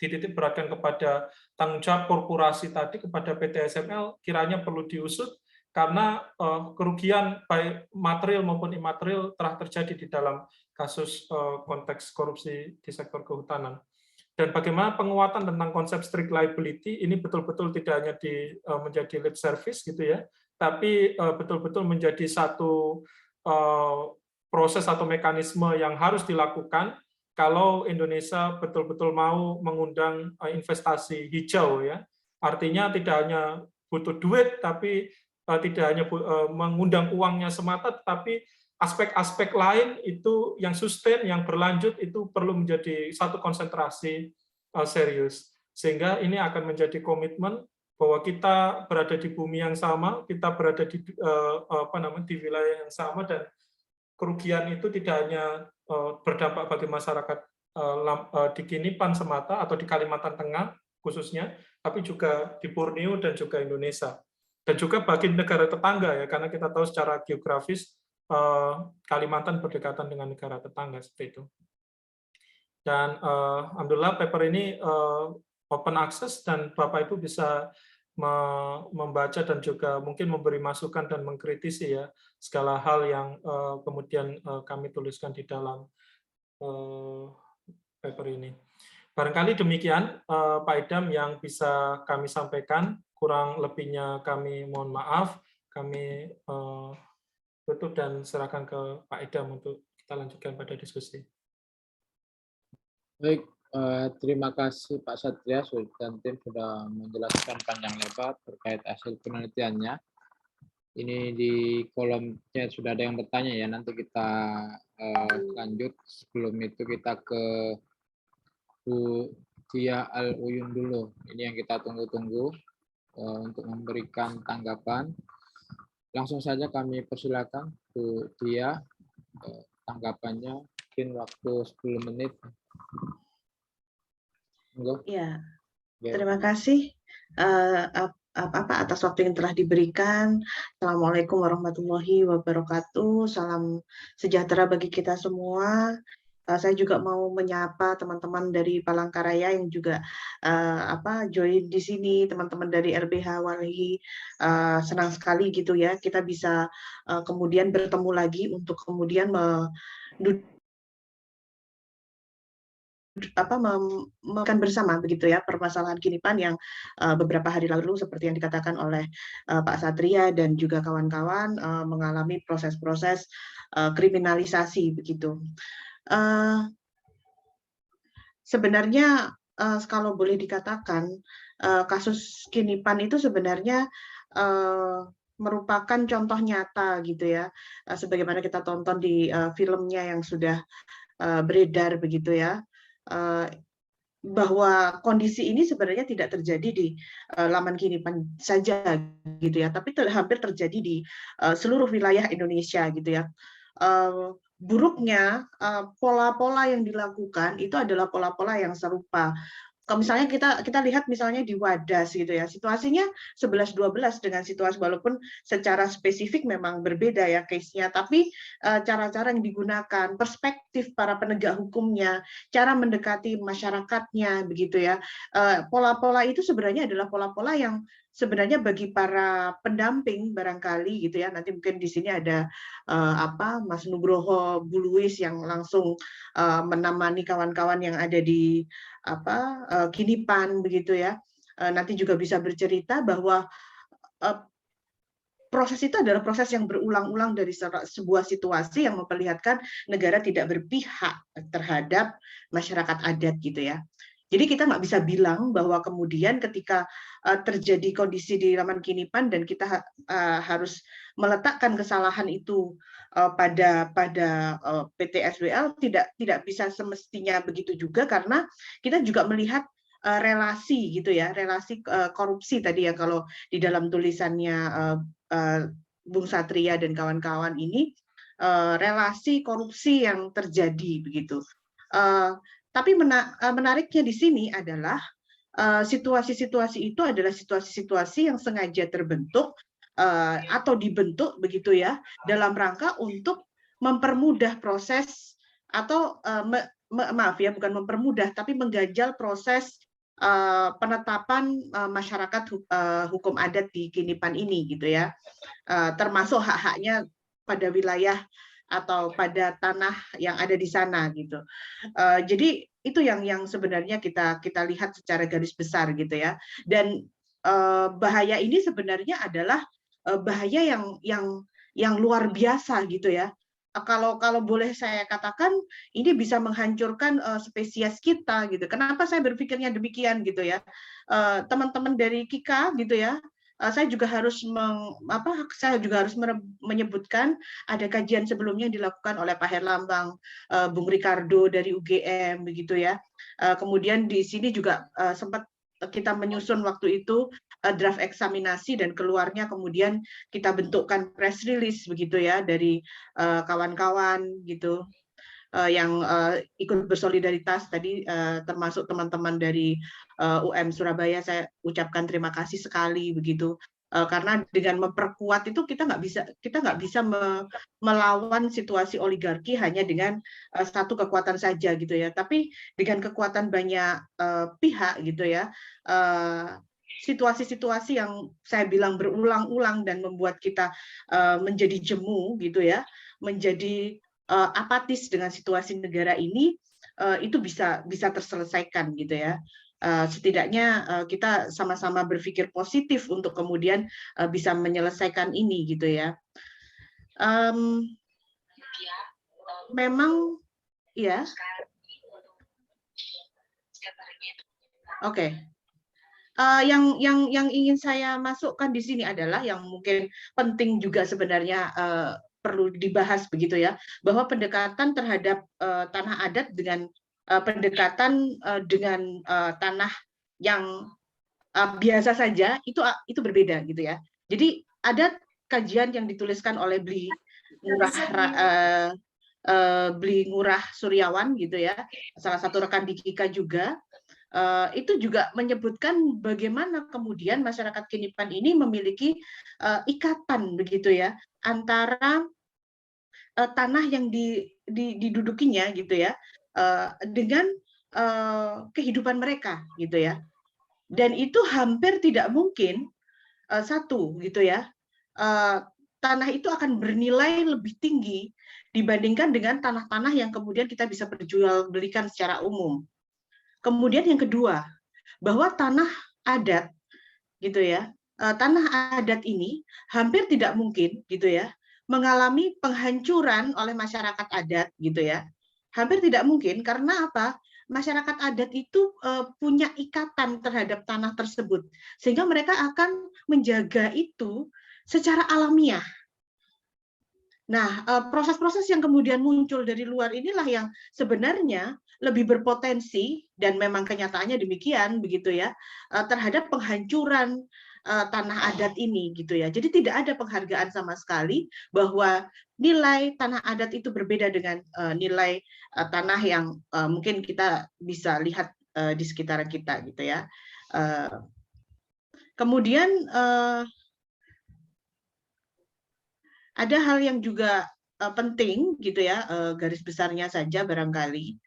dititik beratkan kepada tanggung jawab korporasi tadi kepada PT SML kiranya perlu diusut, karena kerugian baik material maupun imaterial telah terjadi di dalam kasus konteks korupsi di sektor kehutanan. Dan bagaimana penguatan tentang konsep strict liability ini betul-betul tidak hanya menjadi lip service gitu ya, tapi betul-betul menjadi satu proses atau mekanisme yang harus dilakukan kalau Indonesia betul-betul mau mengundang investasi hijau ya. Artinya tidak hanya butuh duit, tapi tidak hanya mengundang uangnya semata, tetapi aspek-aspek lain itu yang sustain, yang berlanjut itu perlu menjadi satu konsentrasi serius. Sehingga ini akan menjadi komitmen bahwa kita berada di bumi yang sama, kita berada di di wilayah yang sama, dan kerugian itu tidak hanya berdampak bagi masyarakat di Kinipan semata atau di Kalimantan Tengah khususnya, tapi juga di Borneo dan juga Indonesia. Dan juga bagi negara tetangga ya, karena kita tahu secara geografis Kalimantan berdekatan dengan negara tetangga seperti itu. Dan alhamdulillah paper ini open access dan Bapak Ibu bisa membaca dan juga mungkin memberi masukan dan mengkritisi ya segala hal yang kemudian kami tuliskan di dalam paper ini. Barangkali demikian Pak Idam yang bisa kami sampaikan, kurang lebihnya kami mohon maaf, kami tutup dan serahkan ke Pak Idam untuk kita lanjutkan pada diskusi. Baik, terima kasih Pak Satria dan tim sudah menjelaskan panjang lebar terkait hasil penelitiannya. Ini di kolom chat sudah ada yang bertanya ya, nanti kita lanjut. Sebelum itu kita ke Bu Tia Al-Uyun dulu. Ini yang kita tunggu-tunggu untuk memberikan tanggapan. Langsung saja kami persilakan Bu Tia, tanggapannya mungkin waktu 10 menit. Ya, terima kasih atas waktu yang telah diberikan. Assalamualaikum warahmatullahi wabarakatuh. Salam sejahtera bagi kita semua. Saya juga mau menyapa teman-teman dari Palangkaraya yang juga join di sini, teman-teman dari RBH Walhi. Senang sekali gitu ya, kita bisa kemudian bertemu lagi untuk kemudian makan bersama begitu ya permasalahan Kinipan yang beberapa hari lalu seperti yang dikatakan oleh Pak Satria dan juga kawan-kawan mengalami proses-proses kriminalisasi begitu. Sebenarnya kalau boleh dikatakan kasus Kinipan itu sebenarnya merupakan contoh nyata gitu ya, sebagaimana kita tonton di filmnya yang sudah beredar begitu ya, bahwa kondisi ini sebenarnya tidak terjadi di Laman Kinipan saja gitu ya, tapi hampir terjadi di seluruh wilayah Indonesia gitu ya. Buruknya pola-pola yang dilakukan itu adalah pola-pola yang serupa. Kalau misalnya kita lihat misalnya di Wadas gitu ya, situasinya 11-12 dengan situasi walaupun secara spesifik memang berbeda ya case-nya, tapi cara-cara yang digunakan, perspektif para penegak hukumnya, cara mendekati masyarakatnya begitu ya, pola-pola itu sebenarnya adalah pola-pola yang sebenarnya bagi para pendamping barangkali gitu ya, nanti mungkin di sini ada Mas Nugroho Buluis yang langsung menemani kawan-kawan yang ada di Kinipan begitu ya, nanti juga bisa bercerita bahwa proses itu adalah proses yang berulang-ulang dari sebuah situasi yang memperlihatkan negara tidak berpihak terhadap masyarakat adat gitu ya. Jadi kita nggak bisa bilang bahwa kemudian ketika terjadi kondisi di Laman Kinipan dan kita harus meletakkan kesalahan itu pada PT SWL, tidak bisa semestinya begitu juga, karena kita juga melihat relasi gitu ya, relasi korupsi tadi ya, kalau di dalam tulisannya Bung Satria dan kawan-kawan ini, relasi korupsi yang terjadi begitu. Tapi menariknya di sini adalah situasi-situasi itu adalah situasi-situasi yang sengaja terbentuk atau dibentuk begitu ya, dalam rangka untuk mempermudah proses atau maaf ya, bukan mempermudah tapi mengganjal proses penetapan masyarakat hukum adat di Kinipan ini gitu ya, termasuk hak-haknya pada wilayah atau pada tanah yang ada di sana gitu. Jadi itu yang sebenarnya kita lihat secara garis besar gitu ya. Dan bahaya ini sebenarnya adalah bahaya yang luar biasa gitu ya. Kalau boleh saya katakan ini bisa menghancurkan spesies kita gitu. Kenapa saya berpikirnya demikian gitu ya? Teman-teman dari KIKA gitu ya. Saya juga harus menyebutkan ada kajian sebelumnya yang dilakukan oleh Pak Herlambang, Bung Ricardo dari UGM begitu ya. Kemudian di sini juga sempat kita menyusun waktu itu draft eksaminasi dan keluarnya kemudian kita bentukkan press release begitu ya dari kawan-kawan gitu yang ikut bersolidaritas tadi termasuk teman-teman dari UM Surabaya. Saya ucapkan terima kasih sekali begitu karena dengan memperkuat itu kita nggak bisa melawan situasi oligarki hanya dengan satu kekuatan saja gitu ya, tapi dengan kekuatan banyak pihak gitu ya. Situasi-situasi yang saya bilang berulang-ulang dan membuat kita menjadi jemu gitu ya, menjadi apatis dengan situasi negara ini, itu bisa terselesaikan gitu ya. Setidaknya kita sama-sama berpikir positif untuk kemudian bisa menyelesaikan ini gitu ya. Memang ya. Oke. Yang ingin saya masukkan di sini adalah yang mungkin penting juga sebenarnya perlu dibahas begitu ya, bahwa pendekatan terhadap tanah adat dengan pendekatan dengan tanah yang biasa saja itu berbeda gitu ya. Jadi ada kajian yang dituliskan oleh Bli Ngurah Suryawan gitu ya, salah satu rekan di KIKA juga. Itu juga menyebutkan bagaimana kemudian masyarakat Kinipan ini memiliki ikatan begitu ya antara tanah yang didudukinya gitu ya dengan kehidupan mereka gitu ya, dan itu hampir tidak mungkin satu gitu ya, tanah itu akan bernilai lebih tinggi dibandingkan dengan tanah-tanah yang kemudian kita bisa perjualbelikan secara umum. Kemudian yang kedua, bahwa tanah adat gitu ya, tanah adat ini hampir tidak mungkin gitu ya mengalami penghancuran oleh masyarakat adat gitu ya. Hampir tidak mungkin karena apa? Masyarakat adat itu punya ikatan terhadap tanah tersebut sehingga mereka akan menjaga itu secara alamiah. Nah, proses-proses yang kemudian muncul dari luar inilah yang sebenarnya lebih berpotensi, dan memang kenyataannya demikian begitu ya, terhadap penghancuran tanah adat ini gitu ya. Jadi tidak ada penghargaan sama sekali bahwa nilai tanah adat itu berbeda dengan nilai tanah yang mungkin kita bisa lihat di sekitar kita gitu ya. Kemudian ada hal yang juga penting gitu ya, garis besarnya saja barangkali.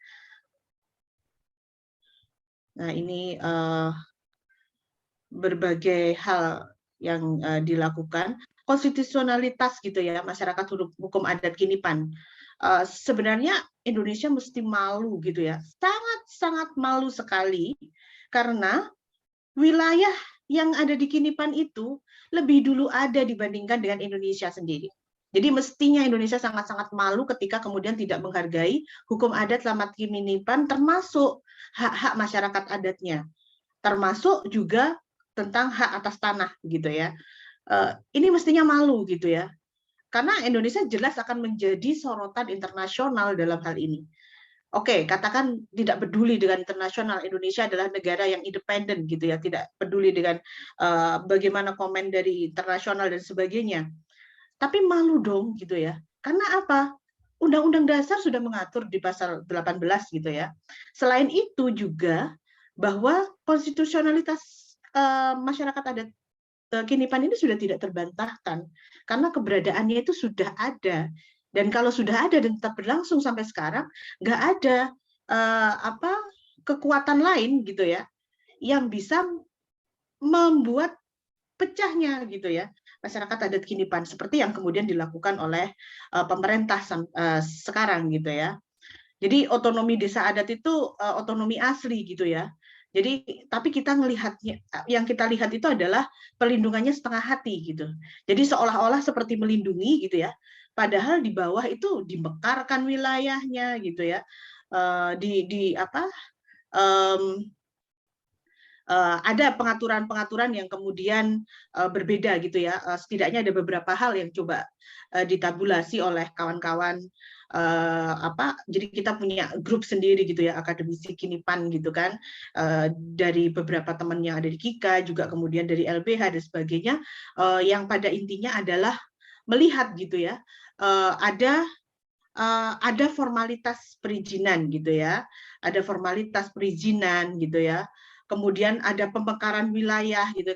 Nah, ini berbagai hal yang dilakukan. Konstitusionalitas gitu ya, masyarakat hukum adat Kinipan. Sebenarnya Indonesia mesti malu gitu ya, sangat malu sekali karena wilayah yang ada di Kinipan itu lebih dulu ada dibandingkan dengan Indonesia sendiri. Jadi mestinya Indonesia sangat-sangat malu ketika kemudian tidak menghargai hukum adat Lamat Kinipan, termasuk hak-hak masyarakat adatnya, termasuk juga tentang hak atas tanah gitu ya. Ini mestinya malu gitu ya, karena Indonesia jelas akan menjadi sorotan internasional dalam hal ini. Oke, katakan tidak peduli dengan internasional, Indonesia adalah negara yang independen gitu ya, tidak peduli dengan bagaimana komen dari internasional dan sebagainya. Tapi malu dong gitu ya. Karena apa? Undang-Undang Dasar sudah mengatur di pasal 18 gitu ya. Selain itu juga bahwa konstitusionalitas masyarakat adat Kinipan ini sudah tidak terbantahkan karena keberadaannya itu sudah ada. Dan kalau sudah ada dan tetap berlangsung sampai sekarang, nggak ada kekuatan lain gitu ya yang bisa membuat pecahnya gitu ya masyarakat adat Kinipan seperti yang kemudian dilakukan oleh pemerintah sekarang gitu ya. Jadi otonomi desa adat itu otonomi asli gitu ya. Jadi tapi kita melihatnya, yang kita lihat itu adalah perlindungannya setengah hati gitu. Jadi seolah-olah seperti melindungi gitu ya. Padahal di bawah itu dimekarkan wilayahnya gitu ya. Ada pengaturan-pengaturan yang kemudian berbeda gitu ya. Setidaknya ada beberapa hal yang coba ditabulasi oleh kawan-kawan. Jadi kita punya grup sendiri gitu ya, akademisi Kinipan gitu kan, dari beberapa teman yang ada di KIKA, juga kemudian dari LBH dan sebagainya, yang pada intinya adalah melihat gitu ya, ada formalitas perizinan gitu ya, ada formalitas perizinan gitu ya, kemudian ada pemekaran wilayah gitu.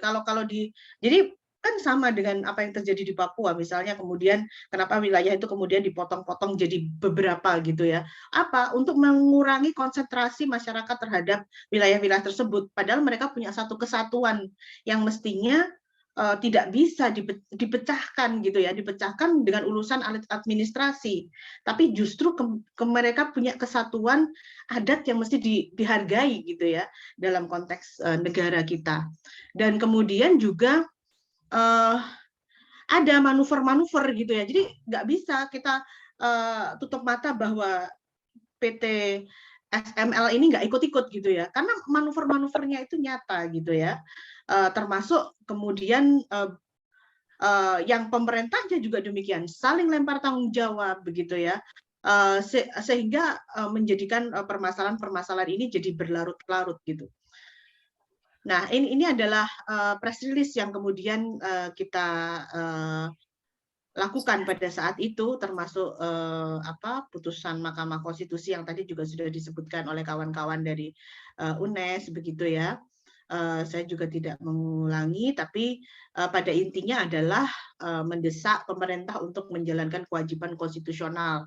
Jadi kan sama dengan apa yang terjadi di Papua misalnya, kemudian kenapa wilayah itu kemudian dipotong-potong jadi beberapa gitu ya. Apa? Untuk mengurangi konsentrasi masyarakat terhadap wilayah-wilayah tersebut. Padahal mereka punya satu kesatuan yang mestinya tidak bisa dipecahkan gitu ya, dipecahkan dengan urusan administrasi. Tapi justru mereka punya kesatuan adat yang mesti dihargai gitu ya dalam konteks negara kita. Dan kemudian juga ada manuver-manuver gitu ya. Jadi nggak bisa kita tutup mata bahwa PT SML ini nggak ikut-ikut gitu ya, karena manuver-manuvernya itu nyata gitu ya. Termasuk kemudian yang pemerintahnya juga demikian, saling lempar tanggung jawab begitu ya, sehingga menjadikan permasalahan-permasalahan ini jadi berlarut-larut gitu. Nah, ini adalah press release yang kemudian kita lakukan pada saat itu, termasuk putusan Mahkamah Konstitusi yang tadi juga sudah disebutkan oleh kawan-kawan dari UNES begitu ya. Saya juga tidak mengulangi, tapi pada intinya adalah mendesak pemerintah untuk menjalankan kewajiban konstitusional.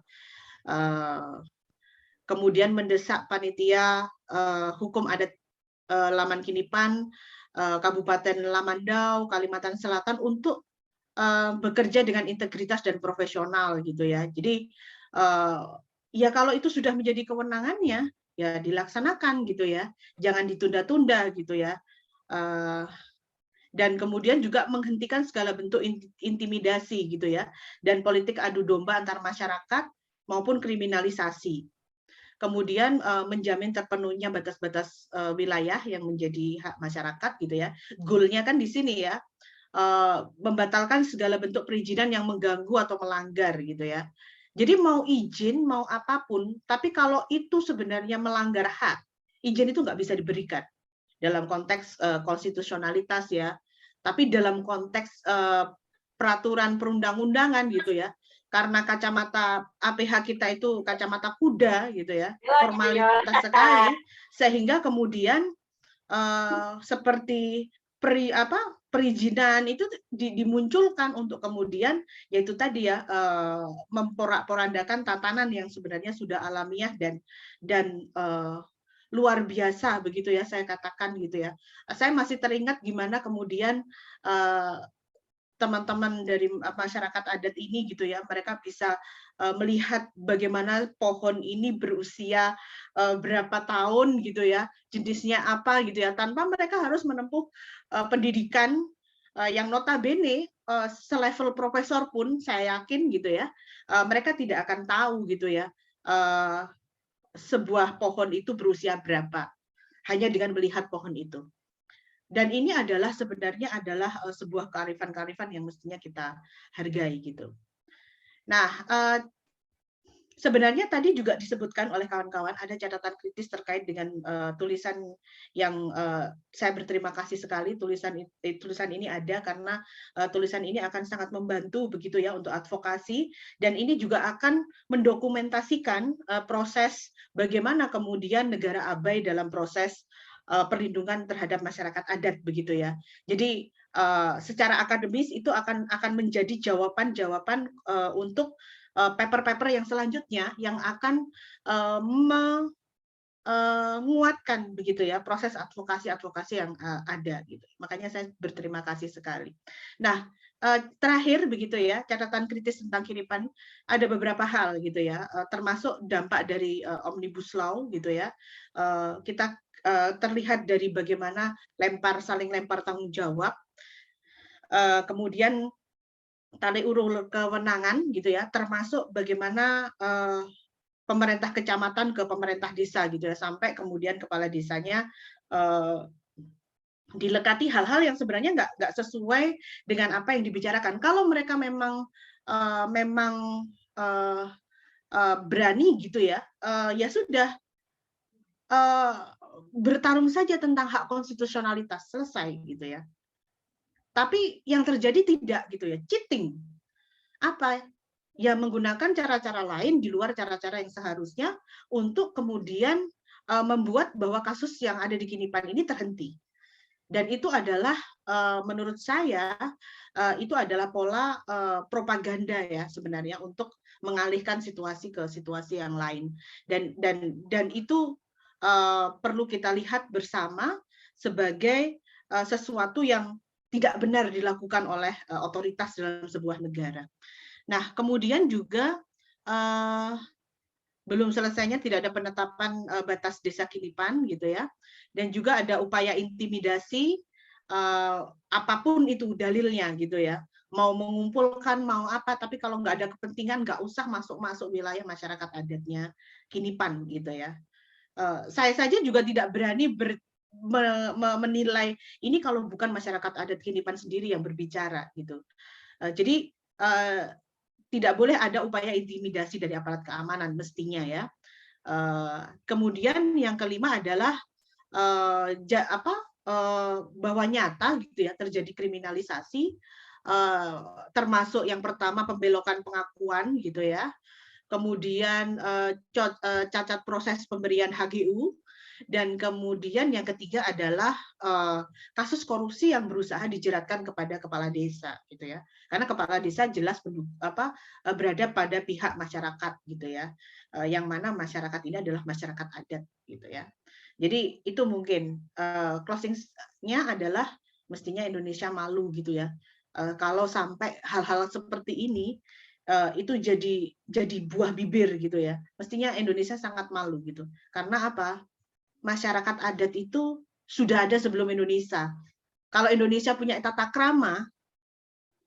Kemudian mendesak panitia hukum adat Laman Kinipan, Kabupaten Lamandau, Kalimantan Selatan untuk bekerja dengan integritas dan profesional gitu ya. Jadi ya kalau itu sudah menjadi kewenangannya ya dilaksanakan gitu ya, jangan ditunda-tunda gitu ya. Dan kemudian juga menghentikan segala bentuk intimidasi gitu ya, dan politik adu domba antar masyarakat maupun kriminalisasi. Kemudian menjamin terpenuhnya batas-batas wilayah yang menjadi hak masyarakat gitu ya. Goalnya kan di sini ya, membatalkan segala bentuk perizinan yang mengganggu atau melanggar gitu ya. Jadi mau izin, mau apapun, tapi kalau itu sebenarnya melanggar hak, izin itu nggak bisa diberikan dalam konteks konstitusionalitas ya. Tapi dalam konteks peraturan perundang-undangan gitu ya, karena kacamata APH kita itu kacamata kuda gitu ya, formalitas sekali, sehingga kemudian seperti perizinan itu dimunculkan untuk kemudian yaitu tadi ya memporak-porandakan tatanan yang sebenarnya sudah alamiah dan luar biasa begitu ya saya katakan gitu ya. Saya masih teringat gimana kemudian teman-teman dari masyarakat adat ini gitu ya, mereka bisa melihat bagaimana pohon ini berusia berapa tahun gitu ya, jenisnya apa gitu ya, tanpa mereka harus menempuh pendidikan yang notabene selevel profesor pun saya yakin gitu ya, mereka tidak akan tahu gitu ya sebuah pohon itu berusia berapa hanya dengan melihat pohon itu. Dan ini adalah sebenarnya adalah sebuah kearifan-kearifan yang mestinya kita hargai gitu. Nah, sebenarnya tadi juga disebutkan oleh kawan-kawan ada catatan kritis terkait dengan tulisan yang saya berterima kasih sekali tulisan ini ada karena tulisan ini akan sangat membantu begitu ya untuk advokasi, dan ini juga akan mendokumentasikan proses bagaimana kemudian negara abai dalam proses perlindungan terhadap masyarakat adat begitu ya. Jadi secara akademis itu akan menjadi jawaban-jawaban untuk paper-paper yang selanjutnya yang akan menguatkan begitu ya proses advokasi yang ada gitu. Makanya saya berterima kasih sekali. Nah, terakhir begitu ya, catatan kritis tentang kinipan ada beberapa hal gitu ya, termasuk dampak dari Omnibus Law gitu ya. Kita terlihat dari bagaimana saling lempar tanggung jawab, kemudian tali urur kewenangan gitu ya, termasuk bagaimana pemerintah kecamatan ke pemerintah desa gitu ya, sampai kemudian kepala desanya dilekati hal-hal yang sebenarnya nggak sesuai dengan apa yang dibicarakan. Kalau mereka memang berani gitu ya, ya sudah bertarung saja tentang hak konstitusionalitas, selesai gitu ya. Tapi yang terjadi tidak gitu ya, cheating. Apa? Ya menggunakan cara-cara lain di luar cara-cara yang seharusnya untuk kemudian membuat bahwa kasus yang ada di Kinipan ini terhenti. Dan itu adalah menurut saya itu adalah pola propaganda ya sebenarnya untuk mengalihkan situasi ke situasi yang lain. Dan itu perlu kita lihat bersama sebagai sesuatu yang tidak benar dilakukan oleh otoritas dalam sebuah negara. Nah, kemudian juga belum selesainya tidak ada penetapan batas desa Kinipan gitu ya, dan juga ada upaya intimidasi apapun itu dalilnya gitu ya, mau mengumpulkan mau apa, tapi kalau nggak ada kepentingan nggak usah masuk wilayah masyarakat adatnya Kinipan gitu ya. Saya saja juga tidak berani menilai ini kalau bukan masyarakat adat Kinipan sendiri yang berbicara gitu. Jadi tidak boleh ada upaya intimidasi dari aparat keamanan mestinya ya. Kemudian yang kelima adalah bahwa nyata gitu ya terjadi kriminalisasi, termasuk yang pertama pembelokan pengakuan gitu ya. Kemudian cacat proses pemberian HGU, dan kemudian yang ketiga adalah kasus korupsi yang berusaha dijeratkan kepada kepala desa gitu ya, karena kepala desa jelas berada pada pihak masyarakat gitu ya, yang mana masyarakat ini adalah masyarakat adat gitu ya. Jadi itu mungkin closing-nya adalah mestinya Indonesia malu gitu ya kalau sampai hal-hal seperti ini itu jadi buah bibir gitu ya. Mestinya Indonesia sangat malu gitu. Karena apa? Masyarakat adat itu sudah ada sebelum Indonesia. Kalau Indonesia punya tata krama,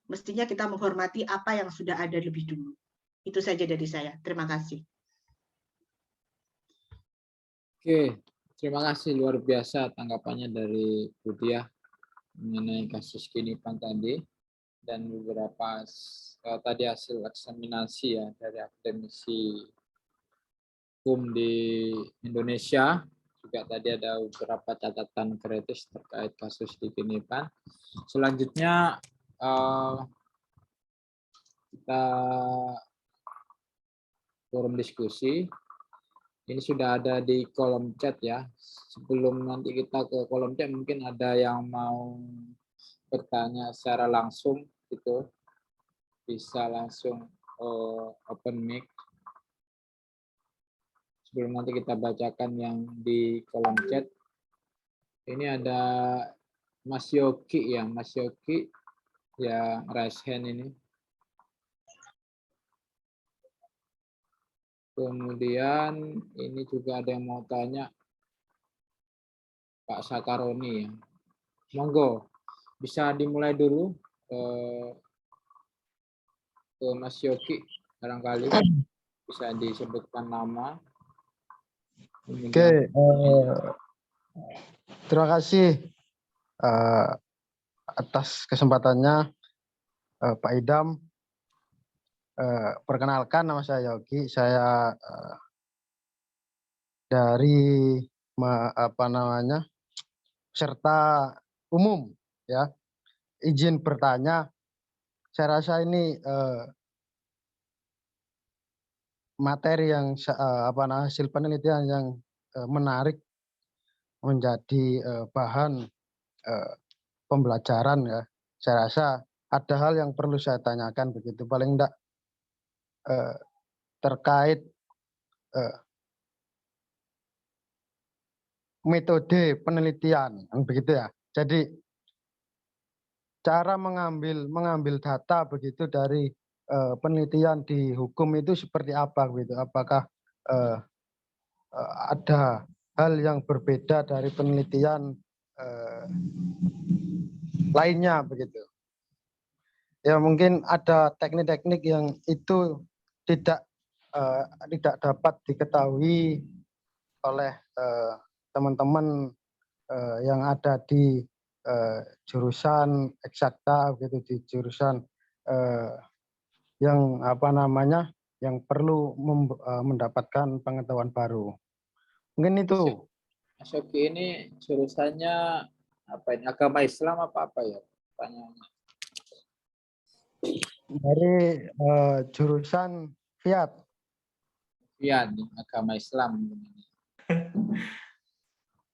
mestinya kita menghormati apa yang sudah ada lebih dulu. Itu saja dari saya. Terima kasih. Oke, terima kasih luar biasa tanggapannya dari Bu Diah mengenai kasus Kinipan tadi, dan beberapa tadi hasil eksaminasi ya dari akademisi hukum di Indonesia. Juga tadi ada beberapa catatan kritis terkait kasus di Kinipan. Selanjutnya kita forum diskusi. Ini sudah ada di kolom chat ya. Sebelum nanti kita ke kolom chat, mungkin ada yang mau bertanya secara langsung gitu. Bisa langsung open mic. Sebelum nanti kita bacakan yang di kolom chat. Ini ada Mas Yogi ya, Mas Yogi yang raise hand ini. Kemudian ini juga ada yang mau tanya Pak Sakaroni ya. Monggo, bisa dimulai dulu ke Mas Yogi, barangkali bisa disebutkan nama. Oke, terima kasih atas kesempatannya Pak Idam. Perkenalkan, nama saya Yogi. Saya dari peserta umum ya. Izin bertanya. Saya rasa ini materi yang hasil penelitian yang menarik, menjadi bahan pembelajaran ya. Saya rasa ada hal yang perlu saya tanyakan begitu, paling enggak terkait metode penelitian begitu ya. Jadi cara mengambil data begitu dari penelitian di hukum itu seperti apa gitu? Apakah ada hal yang berbeda dari penelitian lainnya begitu? Ya mungkin ada teknik-teknik yang itu tidak dapat diketahui oleh teman-teman yang ada di jurusan eksakta begitu, di jurusan yang apa namanya yang perlu mendapatkan pengetahuan baru. Mungkin itu. Mas Yogi ini jurusannya apa ini? Agama Islam apa ya? Pertanyaannya. Dari jurusan Fiat. Iya nih, agama Islam.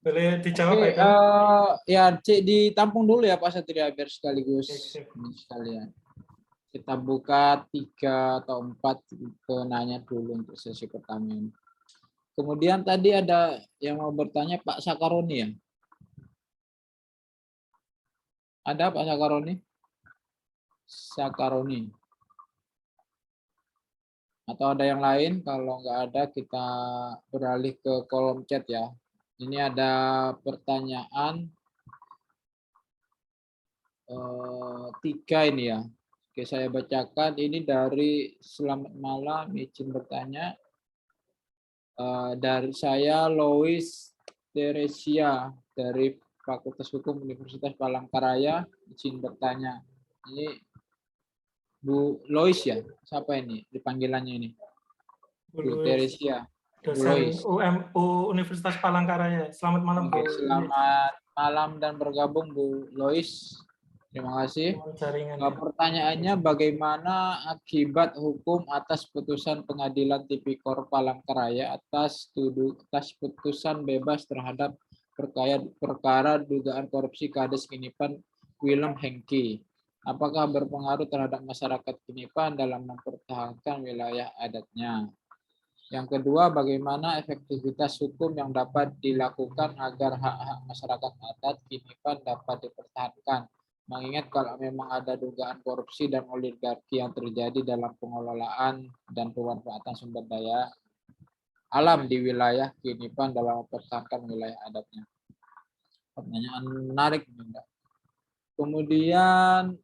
Boleh dijawab, Oke, Pak Idam? ya Cik ditampung dulu ya Pak Satria biar sekaligus Siap. ini sekalian. Kita buka 3 atau 4 penanya dulu untuk sesi pertama ini. Kemudian tadi ada yang mau bertanya Pak Sakaroni ya? Ada Pak Sakaroni? Sakaroni. Atau ada yang lain? Kalau nggak ada kita beralih ke kolom chat ya. Ini ada pertanyaan 3 ini ya. Oke, saya bacakan. Ini dari Selamat Malam, izin bertanya. Dari saya Lois Teresia dari Fakultas Hukum Universitas Palangkaraya, izin bertanya. Ini Bu Lois ya? Siapa ini? Dipanggilannya ini? Bu Teresia. Dosen UMU Universitas Palangkaraya. Selamat malam, Oke, Bu. selamat malam dan bergabung Bu Lois. Terima kasih. Jaringan. Pertanyaannya, bagaimana akibat hukum atas putusan Pengadilan Tipikor Palangkaraya atas putusan bebas terhadap perkara dugaan korupsi Kades Kinipan Willem Hengki? Apakah berpengaruh terhadap masyarakat Kinipan dalam mempertahankan wilayah adatnya? Yang kedua, bagaimana efektivitas hukum yang dapat dilakukan agar hak-hak masyarakat adat Kinipan dapat dipertahankan? Mengingat kalau memang ada dugaan korupsi dan oligarki yang terjadi dalam pengelolaan dan pemanfaatan sumber daya alam di wilayah Kinipan dalam mempertahankan wilayah adatnya. Pertanyaan menarik, Mbak. Kemudian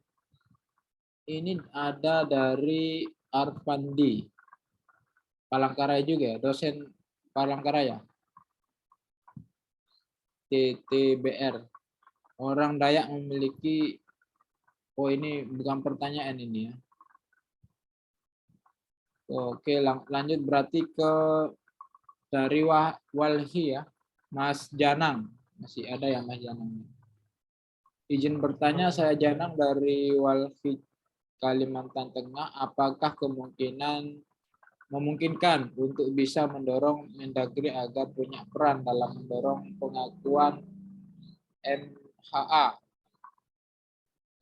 ini ada dari Arpandi, Palangkaraya juga ya, dosen Palangkaraya, TTBR. Orang Dayak memiliki, oh ini bukan pertanyaan ini ya. Oke, lanjut berarti ke dari Walhi ya, Mas Janang. Masih ada ya Mas Janang. Izin bertanya, saya Janang dari Walhi Kalimantan Tengah. Apakah memungkinkan untuk bisa mendorong Mendagri agar punya peran dalam mendorong pengakuan MHA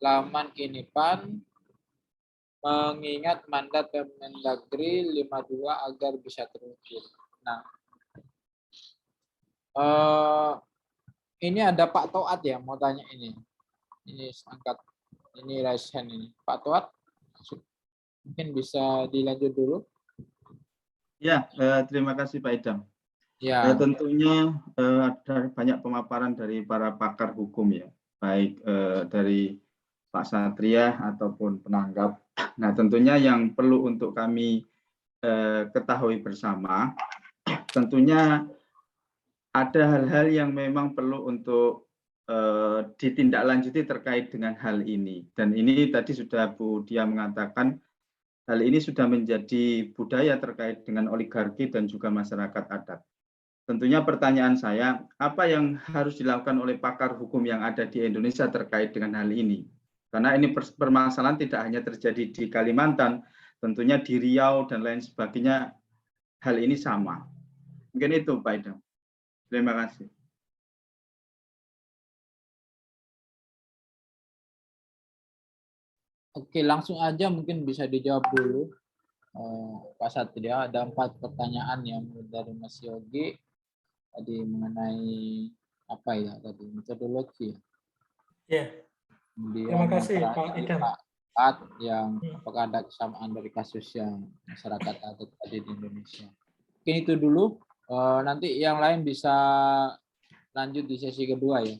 Laman Kinipan mengingat mandat Mendagri 52 agar bisa terwujud. Nah, ini ada Pak Toat ya mau tanya ini. Ini angkat, ini raise hand ini. Pak Toat, mungkin bisa dilanjut dulu. Ya, terima kasih Pak Idam. Ya. Tentunya ada banyak pemaparan dari para pakar hukum ya, baik dari Pak Satria ataupun penanggap. Nah, tentunya yang perlu untuk kami ketahui bersama, tentunya ada hal-hal yang memang perlu untuk ditindaklanjuti terkait dengan hal ini. Dan ini tadi sudah Bu Dia mengatakan, hal ini sudah menjadi budaya terkait dengan oligarki dan juga masyarakat adat. Tentunya pertanyaan saya, apa yang harus dilakukan oleh pakar hukum yang ada di Indonesia terkait dengan hal ini? Karena ini permasalahan tidak hanya terjadi di Kalimantan, tentunya di Riau dan lain sebagainya, hal ini sama. Mungkin itu Pak Idam. Terima kasih. Oke, langsung aja mungkin bisa dijawab dulu. Pak Satria, ada 4 pertanyaan yang dari Mas Yogi. Tadi mengenai apa ya tadi, metodologi. Ya, Kemudian Terima yang kasih Pak terakhir Idam. Pak At, yang apakah ada kesamaan dari kasus yang masyarakat adat tadi di Indonesia. Mungkin itu dulu. Nanti yang lain bisa lanjut di sesi kedua ya.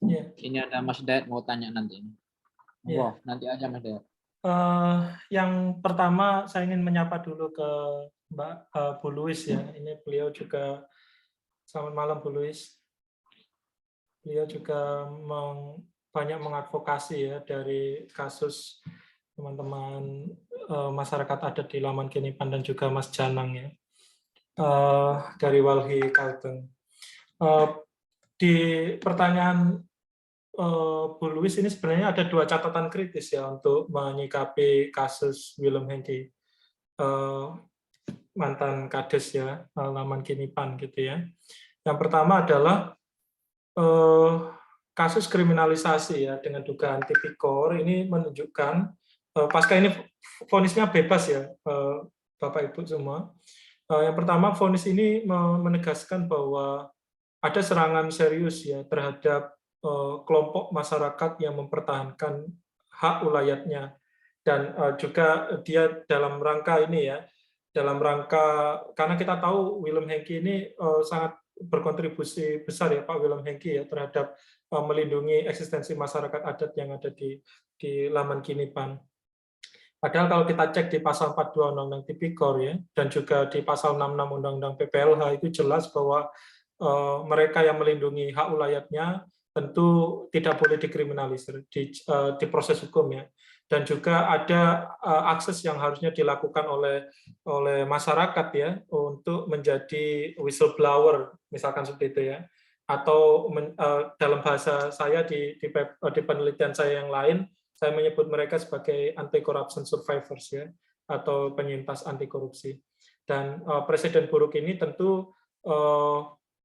Ya. Ini ada Mas Dayat mau tanya nanti. Ya. Nanti aja Mas Dayat. Yang pertama saya ingin menyapa dulu ke Mbak Bu Luis ya. Ini beliau juga, selamat malam Bu Luis. Beliau juga banyak mengadvokasi ya dari kasus teman-teman masyarakat adat di Laman Kinipan dan juga Mas Janang ya, dari Walhi Kalteng. Di pertanyaan Bu Luis ini sebenarnya ada dua catatan kritis ya untuk menyikapi kasus Willem Hengki, mantan Kades ya, Laman Kinipan gitu ya. Yang pertama adalah kasus kriminalisasi ya dengan dugaan tipikor ini menunjukkan pasca ini vonisnya bebas ya Bapak Ibu semua. Yang pertama, vonis ini menegaskan bahwa ada serangan serius ya terhadap kelompok masyarakat yang mempertahankan hak ulayatnya, dan juga dia dalam rangka ini ya, dalam rangka karena kita tahu Willem Hengki ini sangat berkontribusi besar ya Pak Willem Hengki ya terhadap melindungi eksistensi masyarakat adat yang ada di Laman Kinipan. Padahal kalau kita cek di pasal 42 Undang-Undang Tipikor ya, dan juga di pasal 66 Undang-Undang PPLH itu jelas bahwa mereka yang melindungi hak ulayatnya tentu tidak boleh dikriminalisir di proses hukum ya. Dan juga ada akses yang harusnya dilakukan oleh masyarakat ya untuk menjadi whistleblower misalkan seperti itu ya, atau dalam bahasa saya di penelitian saya yang lain saya menyebut mereka sebagai anti-corruption survivors ya, atau penyintas anti korupsi. Dan presiden buruk ini tentu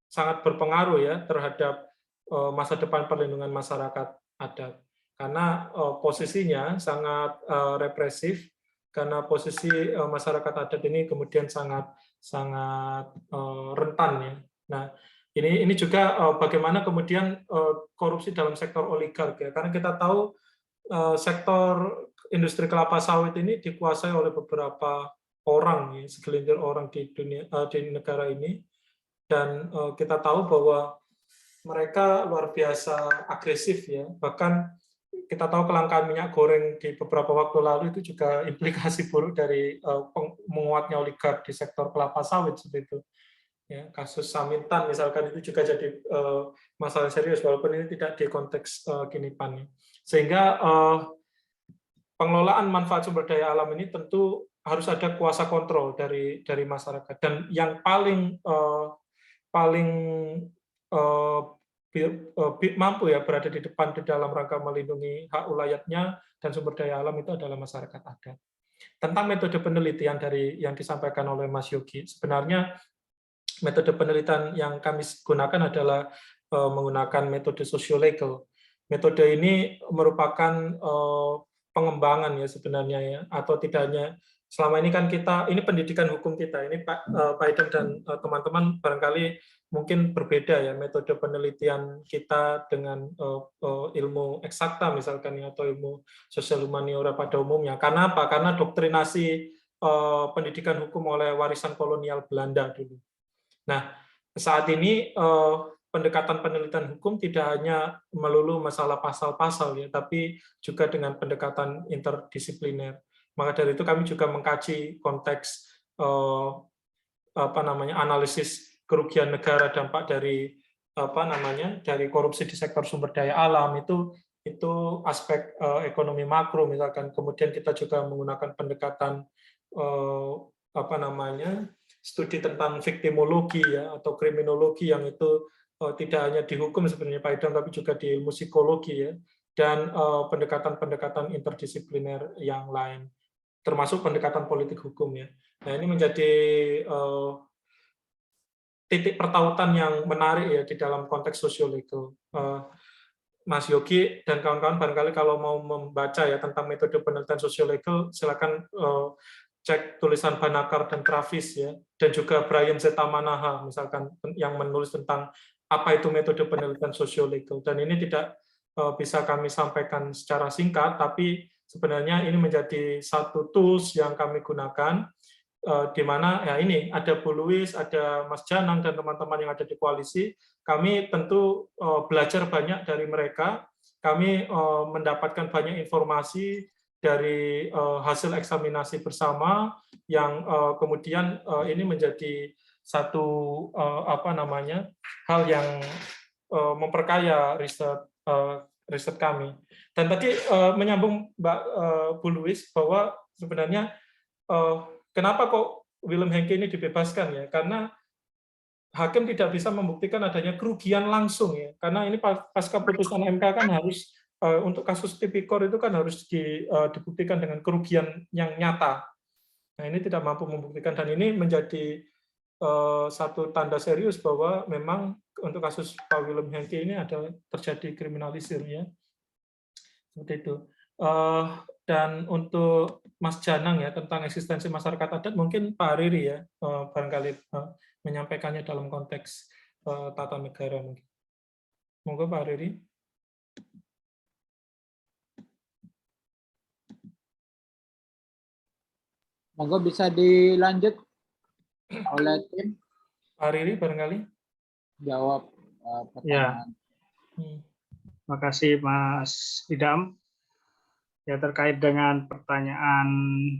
sangat berpengaruh ya terhadap masa depan perlindungan masyarakat adat. Karena posisinya sangat represif, karena posisi masyarakat adat ini kemudian sangat rentan ya. Nah, ini juga bagaimana kemudian korupsi dalam sektor oligark ya, karena kita tahu sektor industri kelapa sawit ini dikuasai oleh beberapa orang, ya, segelintir orang di negara ini, dan kita tahu bahwa mereka luar biasa agresif ya, bahkan kita tahu kelangkaan minyak goreng di beberapa waktu lalu itu juga implikasi buruk dari menguatnya oligark di sektor kelapa sawit seperti itu. Ya, kasus Samintan misalkan itu juga jadi masalah serius walaupun ini tidak di konteks Kinipan. Sehingga pengelolaan manfaat sumber daya alam ini tentu harus ada kuasa kontrol dari masyarakat, dan yang paling mampu ya berada di depan di dalam rangka melindungi hak ulayatnya dan sumber daya alam itu adalah masyarakat adat. Tentang metode penelitian dari yang disampaikan oleh Mas Yogi, sebenarnya metode penelitian yang kami gunakan adalah menggunakan metode socio-legal. Metode ini merupakan pengembangan ya sebenarnya ya, atau tidak hanya selama ini kan ini pendidikan hukum kita ini Pak Idam dan teman-teman barangkali mungkin berbeda ya metode penelitian kita dengan ilmu eksakta misalkan ya, atau ilmu sosial humaniora pada umumnya. Karena apa? Karena doktrinasi pendidikan hukum oleh warisan kolonial Belanda dulu. Nah, saat ini pendekatan penelitian hukum tidak hanya melulu masalah pasal-pasal ya, tapi juga dengan pendekatan interdisipliner. Maka dari itu kami juga mengkaji konteks analisis kerugian negara dampak dari dari korupsi di sektor sumber daya alam itu aspek ekonomi makro misalkan. Kemudian kita juga menggunakan pendekatan studi tentang viktimologi ya atau kriminologi yang itu tidak hanya di hukum sebenarnya Pak Idam, tapi juga di ilmu psikologi ya, dan pendekatan-pendekatan interdisipliner yang lain, termasuk pendekatan politik hukum ya. Nah, ini menjadi titik pertautan yang menarik ya di dalam konteks sosiolegal. Mas Yogi dan kawan-kawan barangkali kalau mau membaca ya tentang metode penelitian sosiolegal, silakan cek tulisan Banakar dan Travis ya, dan juga Brian Zetamanaha misalkan yang menulis tentang apa itu metode penelitian sosiolegal. Dan ini tidak bisa kami sampaikan secara singkat, tapi sebenarnya ini menjadi satu tools yang kami gunakan, di mana ya ini ada Bu Luis, ada Mas Janang dan teman-teman yang ada di koalisi. Kami tentu belajar banyak dari mereka. Kami mendapatkan banyak informasi dari hasil eksaminasi bersama yang kemudian ini menjadi satu hal yang memperkaya riset kami. Dan tadi menyambung Mbak Bu Luis bahwa sebenarnya kenapa kok Willem Hengki ini dibebaskan ya? Karena hakim tidak bisa membuktikan adanya kerugian langsung ya. Karena ini pasca putusan MK kan harus untuk kasus tipikor itu kan harus dibuktikan dengan kerugian yang nyata. Nah, ini tidak mampu membuktikan dan ini menjadi satu tanda serius bahwa memang untuk kasus Pak Willem Hengki ini ada terjadi kriminalisir ya. Seperti itu. Dan untuk Mas Janang ya tentang eksistensi masyarakat adat mungkin Pak Riri ya barangkali menyampaikannya dalam konteks tata negara mungkin. Monggo Pak Riri. Monggo bisa dilanjut oleh tim. Pak Riri barangkali Jawab pertanyaan. Terima kasih Mas Idam. Ya, terkait dengan pertanyaan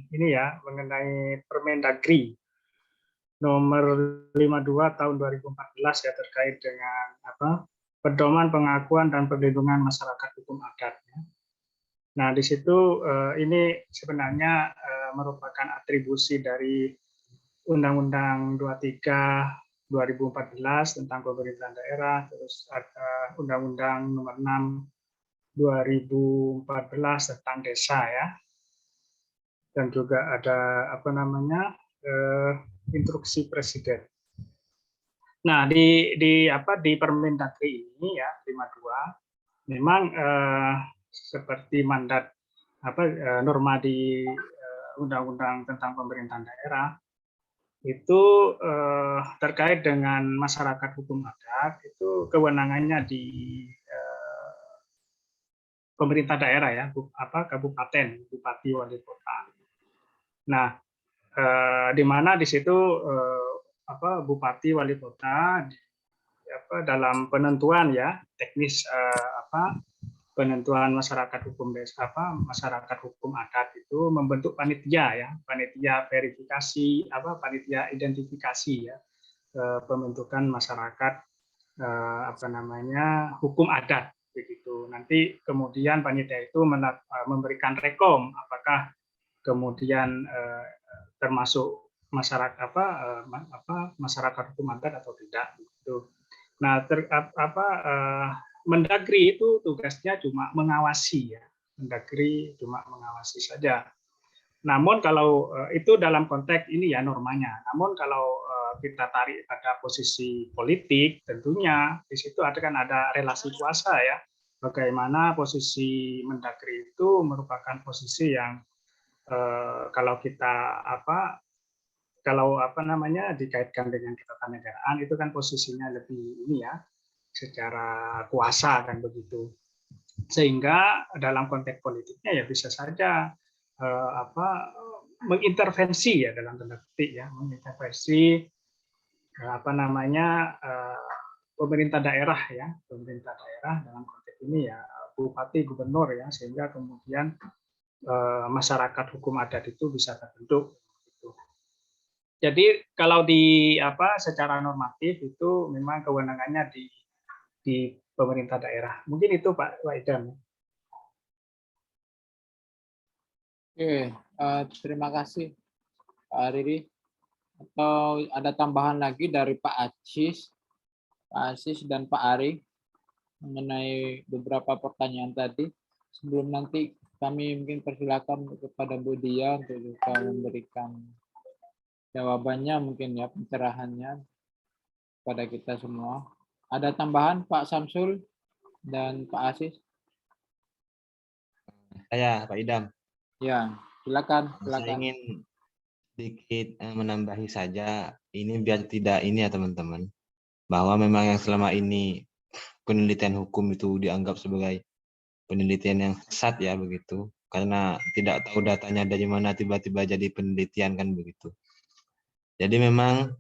ini ya mengenai Permendagri nomor 52 tahun 2014 ya terkait dengan pedoman pengakuan dan perlindungan masyarakat hukum adat. Nah, di situ ini sebenarnya merupakan atribusi dari Undang-Undang 23 2014 tentang pemerintahan daerah, terus ada Undang-Undang nomor 6 2014 tentang desa ya, dan juga ada instruksi presiden. Nah di Permendagri ini ya 52 memang seperti mandat norma di Undang-Undang tentang pemerintahan daerah itu terkait dengan masyarakat hukum adat itu kewenangannya di pemerintah daerah ya, kabupaten, bupati, wali kota. Nah, di mana di situ bupati, wali kota dalam penentuan ya teknis penentuan masyarakat hukum desa masyarakat hukum adat itu membentuk panitia ya, panitia verifikasi panitia identifikasi ya pembentukan masyarakat hukum adat. Begitu. Nanti kemudian panitia itu memberikan rekom apakah kemudian termasuk masyarakat masyarakat hukum adat atau tidak. Gitu. Nah, Mendagri itu tugasnya cuma mengawasi ya, Mendagri cuma mengawasi saja. Namun kalau itu dalam konteks ini ya normanya. Namun kalau kita tarik pada posisi politik, tentunya di situ ada relasi kuasa ya. Bagaimana posisi Mendagri itu merupakan posisi yang kalau kita dikaitkan dengan ketatanegaraan itu kan posisinya lebih ini ya, secara kuasa kan begitu. Sehingga dalam konteks politiknya ya bisa saja mengintervensi ya dalam tanda petik ya, mengintervensi pemerintah daerah ya, pemerintah daerah dalam konteks ini ya bupati, gubernur ya, sehingga kemudian masyarakat hukum adat itu bisa terbentuk. Jadi kalau secara normatif itu memang kewenangannya di pemerintah daerah. Mungkin itu Pak Idam. Oke, terima kasih Pak Riri. Atau ada tambahan lagi dari Pak Asis dan Pak Ari mengenai beberapa pertanyaan tadi. Sebelum nanti kami mungkin persilakan kepada Bu Dia untuk juga memberikan jawabannya mungkin ya, pencerahannya pada kita semua. Ada tambahan Pak Samsul dan Pak Asis? Saya Pak Idam. Ya, silakan. Saya ingin sedikit menambahi saja ini biar tidak ini ya teman-teman, bahwa memang yang selama ini penelitian hukum itu dianggap sebagai penelitian yang sesat ya begitu, karena tidak tahu datanya dari mana tiba-tiba jadi penelitian kan begitu. Jadi memang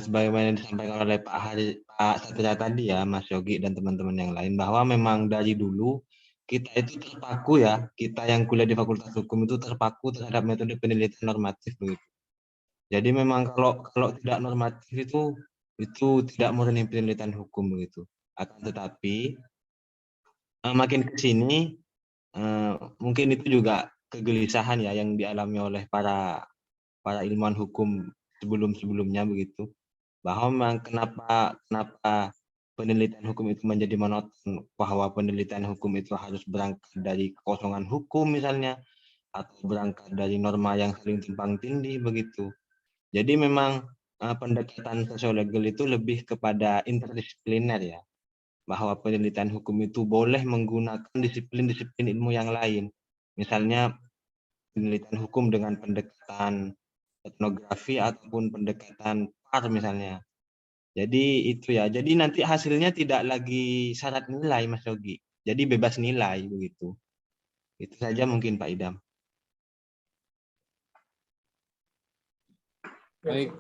sebagaimana disampaikan oleh Pak Satria tadi ya, Mas Yogi dan teman-teman yang lain, bahwa memang dari dulu kita itu terpaku ya, kita yang kuliah di Fakultas Hukum itu terpaku terhadap metode penelitian normatif begitu. Jadi memang kalau tidak normatif itu tidak murni penelitian hukum begitu. Akan tetapi makin ke sini mungkin itu juga kegelisahan ya yang dialami oleh para ilmuwan hukum sebelum-sebelumnya begitu, bahwa memang kenapa penelitian hukum itu menjadi monoton, bahwa penelitian hukum itu harus berangkat dari kekosongan hukum misalnya, atau berangkat dari norma yang saling tumpang tindih begitu. Jadi memang pendekatan sosiologis itu lebih kepada interdisipliner ya, bahwa penelitian hukum itu boleh menggunakan disiplin-disiplin ilmu yang lain, misalnya penelitian hukum dengan pendekatan etnografi ataupun pendekatan PAR misalnya. Jadi itu ya. Jadi nanti hasilnya tidak lagi syarat nilai, Mas Yogi. Jadi bebas nilai begitu. Itu saja mungkin Pak Idam. Baik,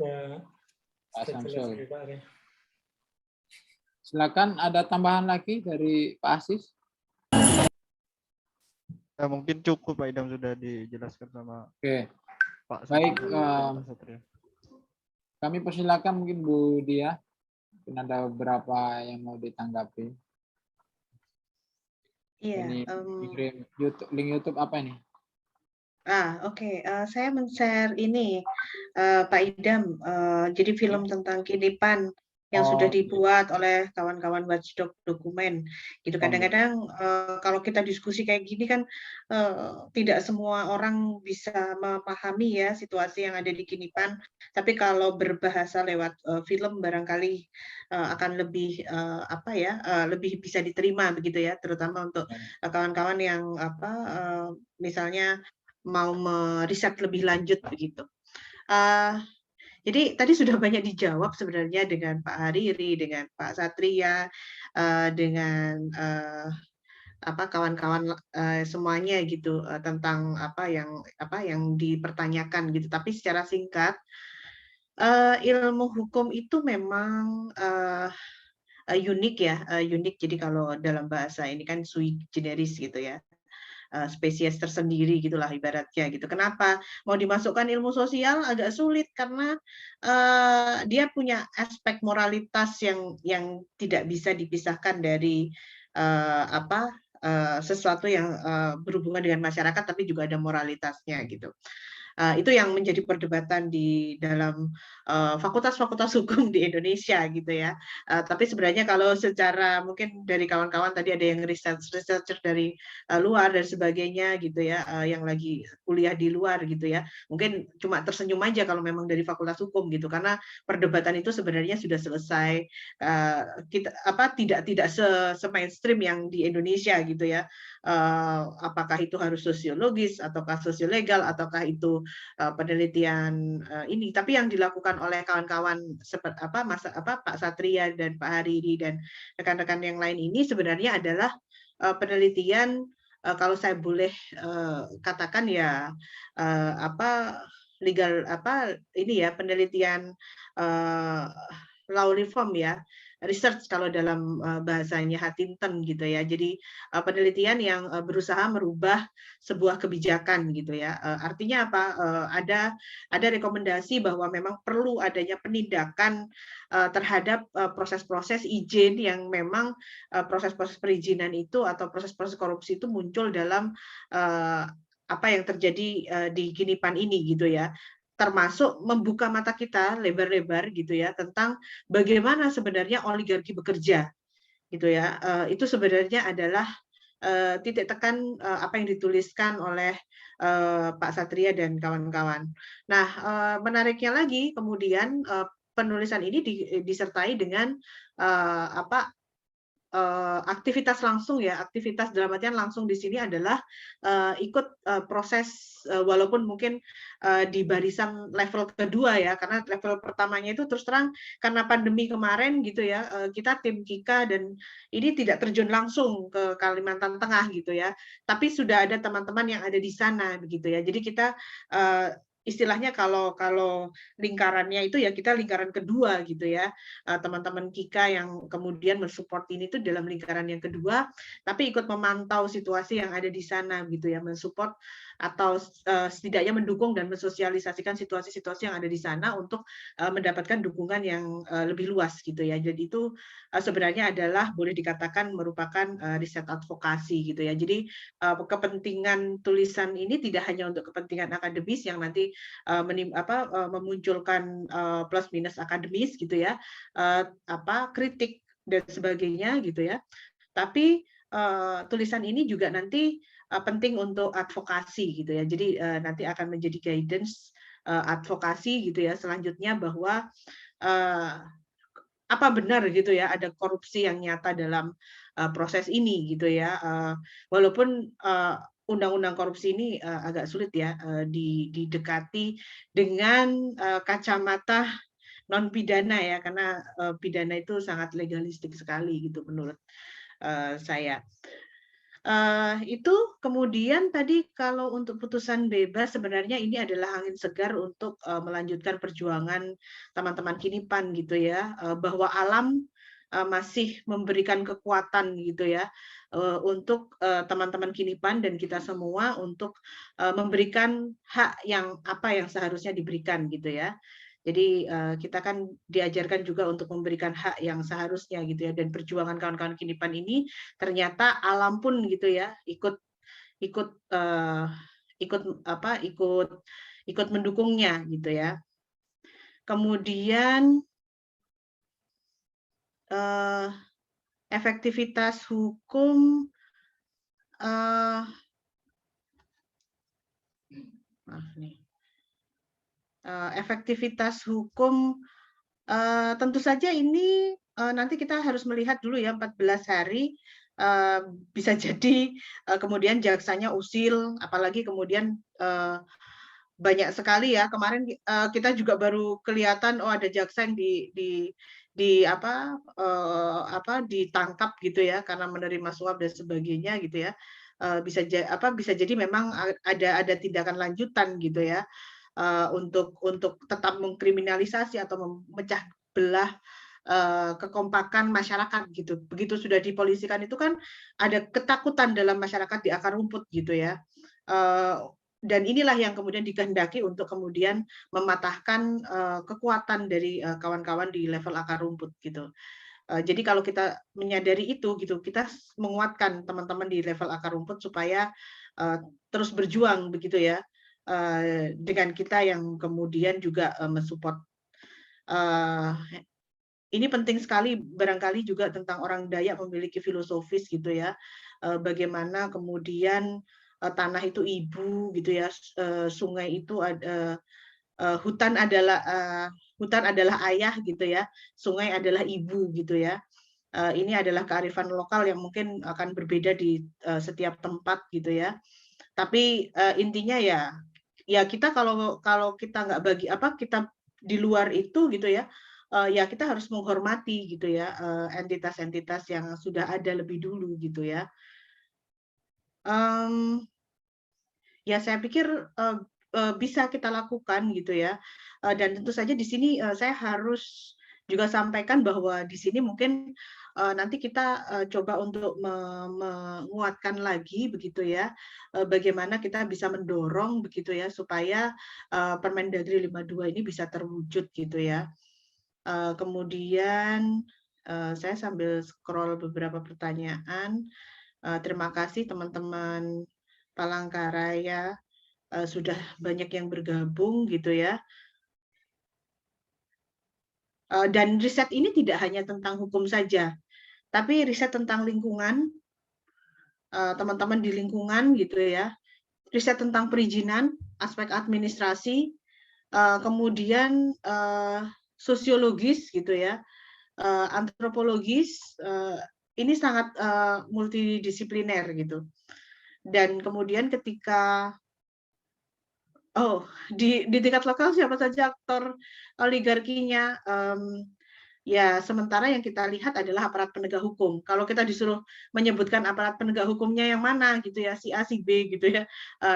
Pak Samsul. Silakan, ada tambahan lagi dari Pak Asis? Ya, mungkin cukup Pak Idam sudah dijelaskan sama Oke. Pak Baik, Satria. kami persilakan mungkin Bu Dia. Mungkin ada beberapa yang mau ditanggapi. Iya. Ini link YouTube apa ini? Oke. Saya men-share ini, Pak Idam. Jadi film tentang Kinipan yang sudah dibuat oleh kawan-kawan Watchdog Dokumen. Gitu. Kadang-kadang kalau kita diskusi kayak gini kan tidak semua orang bisa memahami ya situasi yang ada di Kinipan. Tapi kalau berbahasa lewat film barangkali akan lebih lebih bisa diterima begitu ya, terutama untuk kawan-kawan yang misalnya mau meriset lebih lanjut begitu. Jadi tadi sudah banyak dijawab sebenarnya dengan Pak Hariri, dengan Pak Satria, dengan kawan-kawan semuanya gitu tentang apa yang dipertanyakan gitu. Tapi secara singkat, ilmu hukum itu memang unik ya, unik. Jadi kalau dalam bahasa ini kan sui generis gitu ya. Spesies tersendiri gitulah ibaratnya gitu. Kenapa mau dimasukkan ilmu sosial agak sulit karena dia punya aspek moralitas yang tidak bisa dipisahkan dari sesuatu yang berhubungan dengan masyarakat tapi juga ada moralitasnya gitu. Itu yang menjadi perdebatan di dalam fakultas-fakultas hukum di Indonesia gitu ya. Tapi sebenarnya kalau secara mungkin dari kawan-kawan tadi ada yang researcher dari luar dan sebagainya gitu ya, yang lagi kuliah di luar gitu ya, mungkin cuma tersenyum aja kalau memang dari fakultas hukum gitu, karena perdebatan itu sebenarnya sudah selesai. Kita tidak se-mainstream yang di Indonesia gitu ya. Apakah itu harus sosiologis ataukah sosiolegal ataukah itu penelitian ini, tapi yang dilakukan oleh kawan-kawan seperti Pak Satria dan Pak Hariri dan rekan-rekan yang lain ini sebenarnya adalah penelitian kalau saya boleh katakan ya penelitian law reform ya, research kalau dalam bahasanya Huntington gitu ya. Jadi penelitian yang berusaha merubah sebuah kebijakan gitu ya. Artinya apa? Ada rekomendasi bahwa memang perlu adanya penindakan terhadap proses-proses izin yang memang proses-proses perizinan itu atau proses-proses korupsi itu muncul dalam apa yang terjadi di Kinipan ini gitu ya. Termasuk membuka mata kita lebar-lebar gitu ya tentang bagaimana sebenarnya oligarki bekerja gitu ya. Itu sebenarnya adalah titik tekan apa yang dituliskan oleh Pak Satria dan kawan-kawan. Nah, menariknya lagi kemudian penulisan ini disertai dengan aktivitas langsung ya, aktivitas dalam artian langsung di sini adalah ikut proses walaupun mungkin di barisan level kedua ya, karena level pertamanya itu terus terang karena pandemi kemarin gitu ya, kita tim Kika dan ini tidak terjun langsung ke Kalimantan Tengah gitu ya, tapi sudah ada teman-teman yang ada di sana begitu ya. Jadi kita istilahnya kalau lingkarannya itu ya kita lingkaran kedua gitu ya, teman-teman Kika yang kemudian mensupport ini tuh dalam lingkaran yang kedua, tapi ikut memantau situasi yang ada di sana gitu ya, mensupport atau setidaknya mendukung dan mensosialisasikan situasi-situasi yang ada di sana untuk mendapatkan dukungan yang lebih luas gitu ya. Jadi itu sebenarnya adalah boleh dikatakan merupakan riset advokasi gitu ya. Jadi kepentingan tulisan ini tidak hanya untuk kepentingan akademis yang nanti memunculkan plus minus akademis gitu ya, kritik dan sebagainya gitu ya. Tapi tulisan ini juga nanti penting untuk advokasi gitu ya. Jadi nanti akan menjadi guidance advokasi gitu ya selanjutnya bahwa apa benar gitu ya ada korupsi yang nyata dalam proses ini gitu ya. Walaupun undang-undang korupsi ini agak sulit ya didekati dengan kacamata non pidana ya, karena pidana itu sangat legalistik sekali gitu menurut saya. Itu kemudian tadi kalau untuk putusan bebas sebenarnya ini adalah angin segar untuk melanjutkan perjuangan teman-teman Kinipan gitu ya, bahwa alam masih memberikan kekuatan gitu ya untuk teman-teman Kinipan dan kita semua untuk memberikan hak yang seharusnya diberikan gitu ya. Jadi kita kan diajarkan juga untuk memberikan hak yang seharusnya gitu ya, dan perjuangan kawan-kawan Kinipan ini ternyata alam pun gitu ya ikut mendukungnya gitu ya. Kemudian efektivitas hukum efektivitas hukum tentu saja ini nanti kita harus melihat dulu ya 14 hari bisa jadi kemudian jaksanya usil, apalagi kemudian banyak sekali ya kemarin kita juga baru kelihatan ada jaksa yang ditangkap gitu ya karena menerima suap dan sebagainya gitu ya. Bisa jadi memang ada tindakan lanjutan gitu ya untuk tetap mengkriminalisasi atau memecah belah kekompakan masyarakat gitu. Begitu sudah dipolisikan itu kan ada ketakutan dalam masyarakat di akar rumput gitu ya. Dan inilah yang kemudian dikehendaki untuk kemudian mematahkan kekuatan dari kawan-kawan di level akar rumput gitu. Jadi kalau kita menyadari itu gitu, kita menguatkan teman-teman di level akar rumput supaya terus berjuang begitu ya, dengan kita yang kemudian juga mensupport. Ini penting sekali barangkali juga tentang orang Dayak memiliki filosofis gitu ya, bagaimana kemudian tanah itu ibu gitu ya, sungai itu hutan adalah ayah gitu ya, sungai adalah ibu gitu ya. Ini adalah kearifan lokal yang mungkin akan berbeda di setiap tempat gitu ya. Tapi intinya ya kita kalau kita nggak kita di luar itu gitu ya, ya kita harus menghormati gitu ya entitas-entitas yang sudah ada lebih dulu gitu ya. Ya saya pikir bisa kita lakukan gitu ya, dan tentu saja di sini saya harus juga sampaikan bahwa di sini mungkin nanti kita coba untuk menguatkan lagi begitu ya, bagaimana kita bisa mendorong begitu ya supaya Permendagri 52 ini bisa terwujud gitu ya. Kemudian saya sambil scroll beberapa pertanyaan. Terima kasih teman-teman Palangkaraya sudah banyak yang bergabung gitu ya. Dan riset ini tidak hanya tentang hukum saja, tapi riset tentang lingkungan, teman-teman di lingkungan gitu ya, riset tentang perizinan, aspek administrasi, kemudian sosiologis gitu ya, antropologis, ini sangat multidisipliner gitu. Dan kemudian ketika di tingkat lokal siapa saja aktor oligarkinya? Ya, sementara yang kita lihat adalah aparat penegak hukum. Kalau kita disuruh menyebutkan aparat penegak hukumnya yang mana gitu ya, si A, si B gitu ya,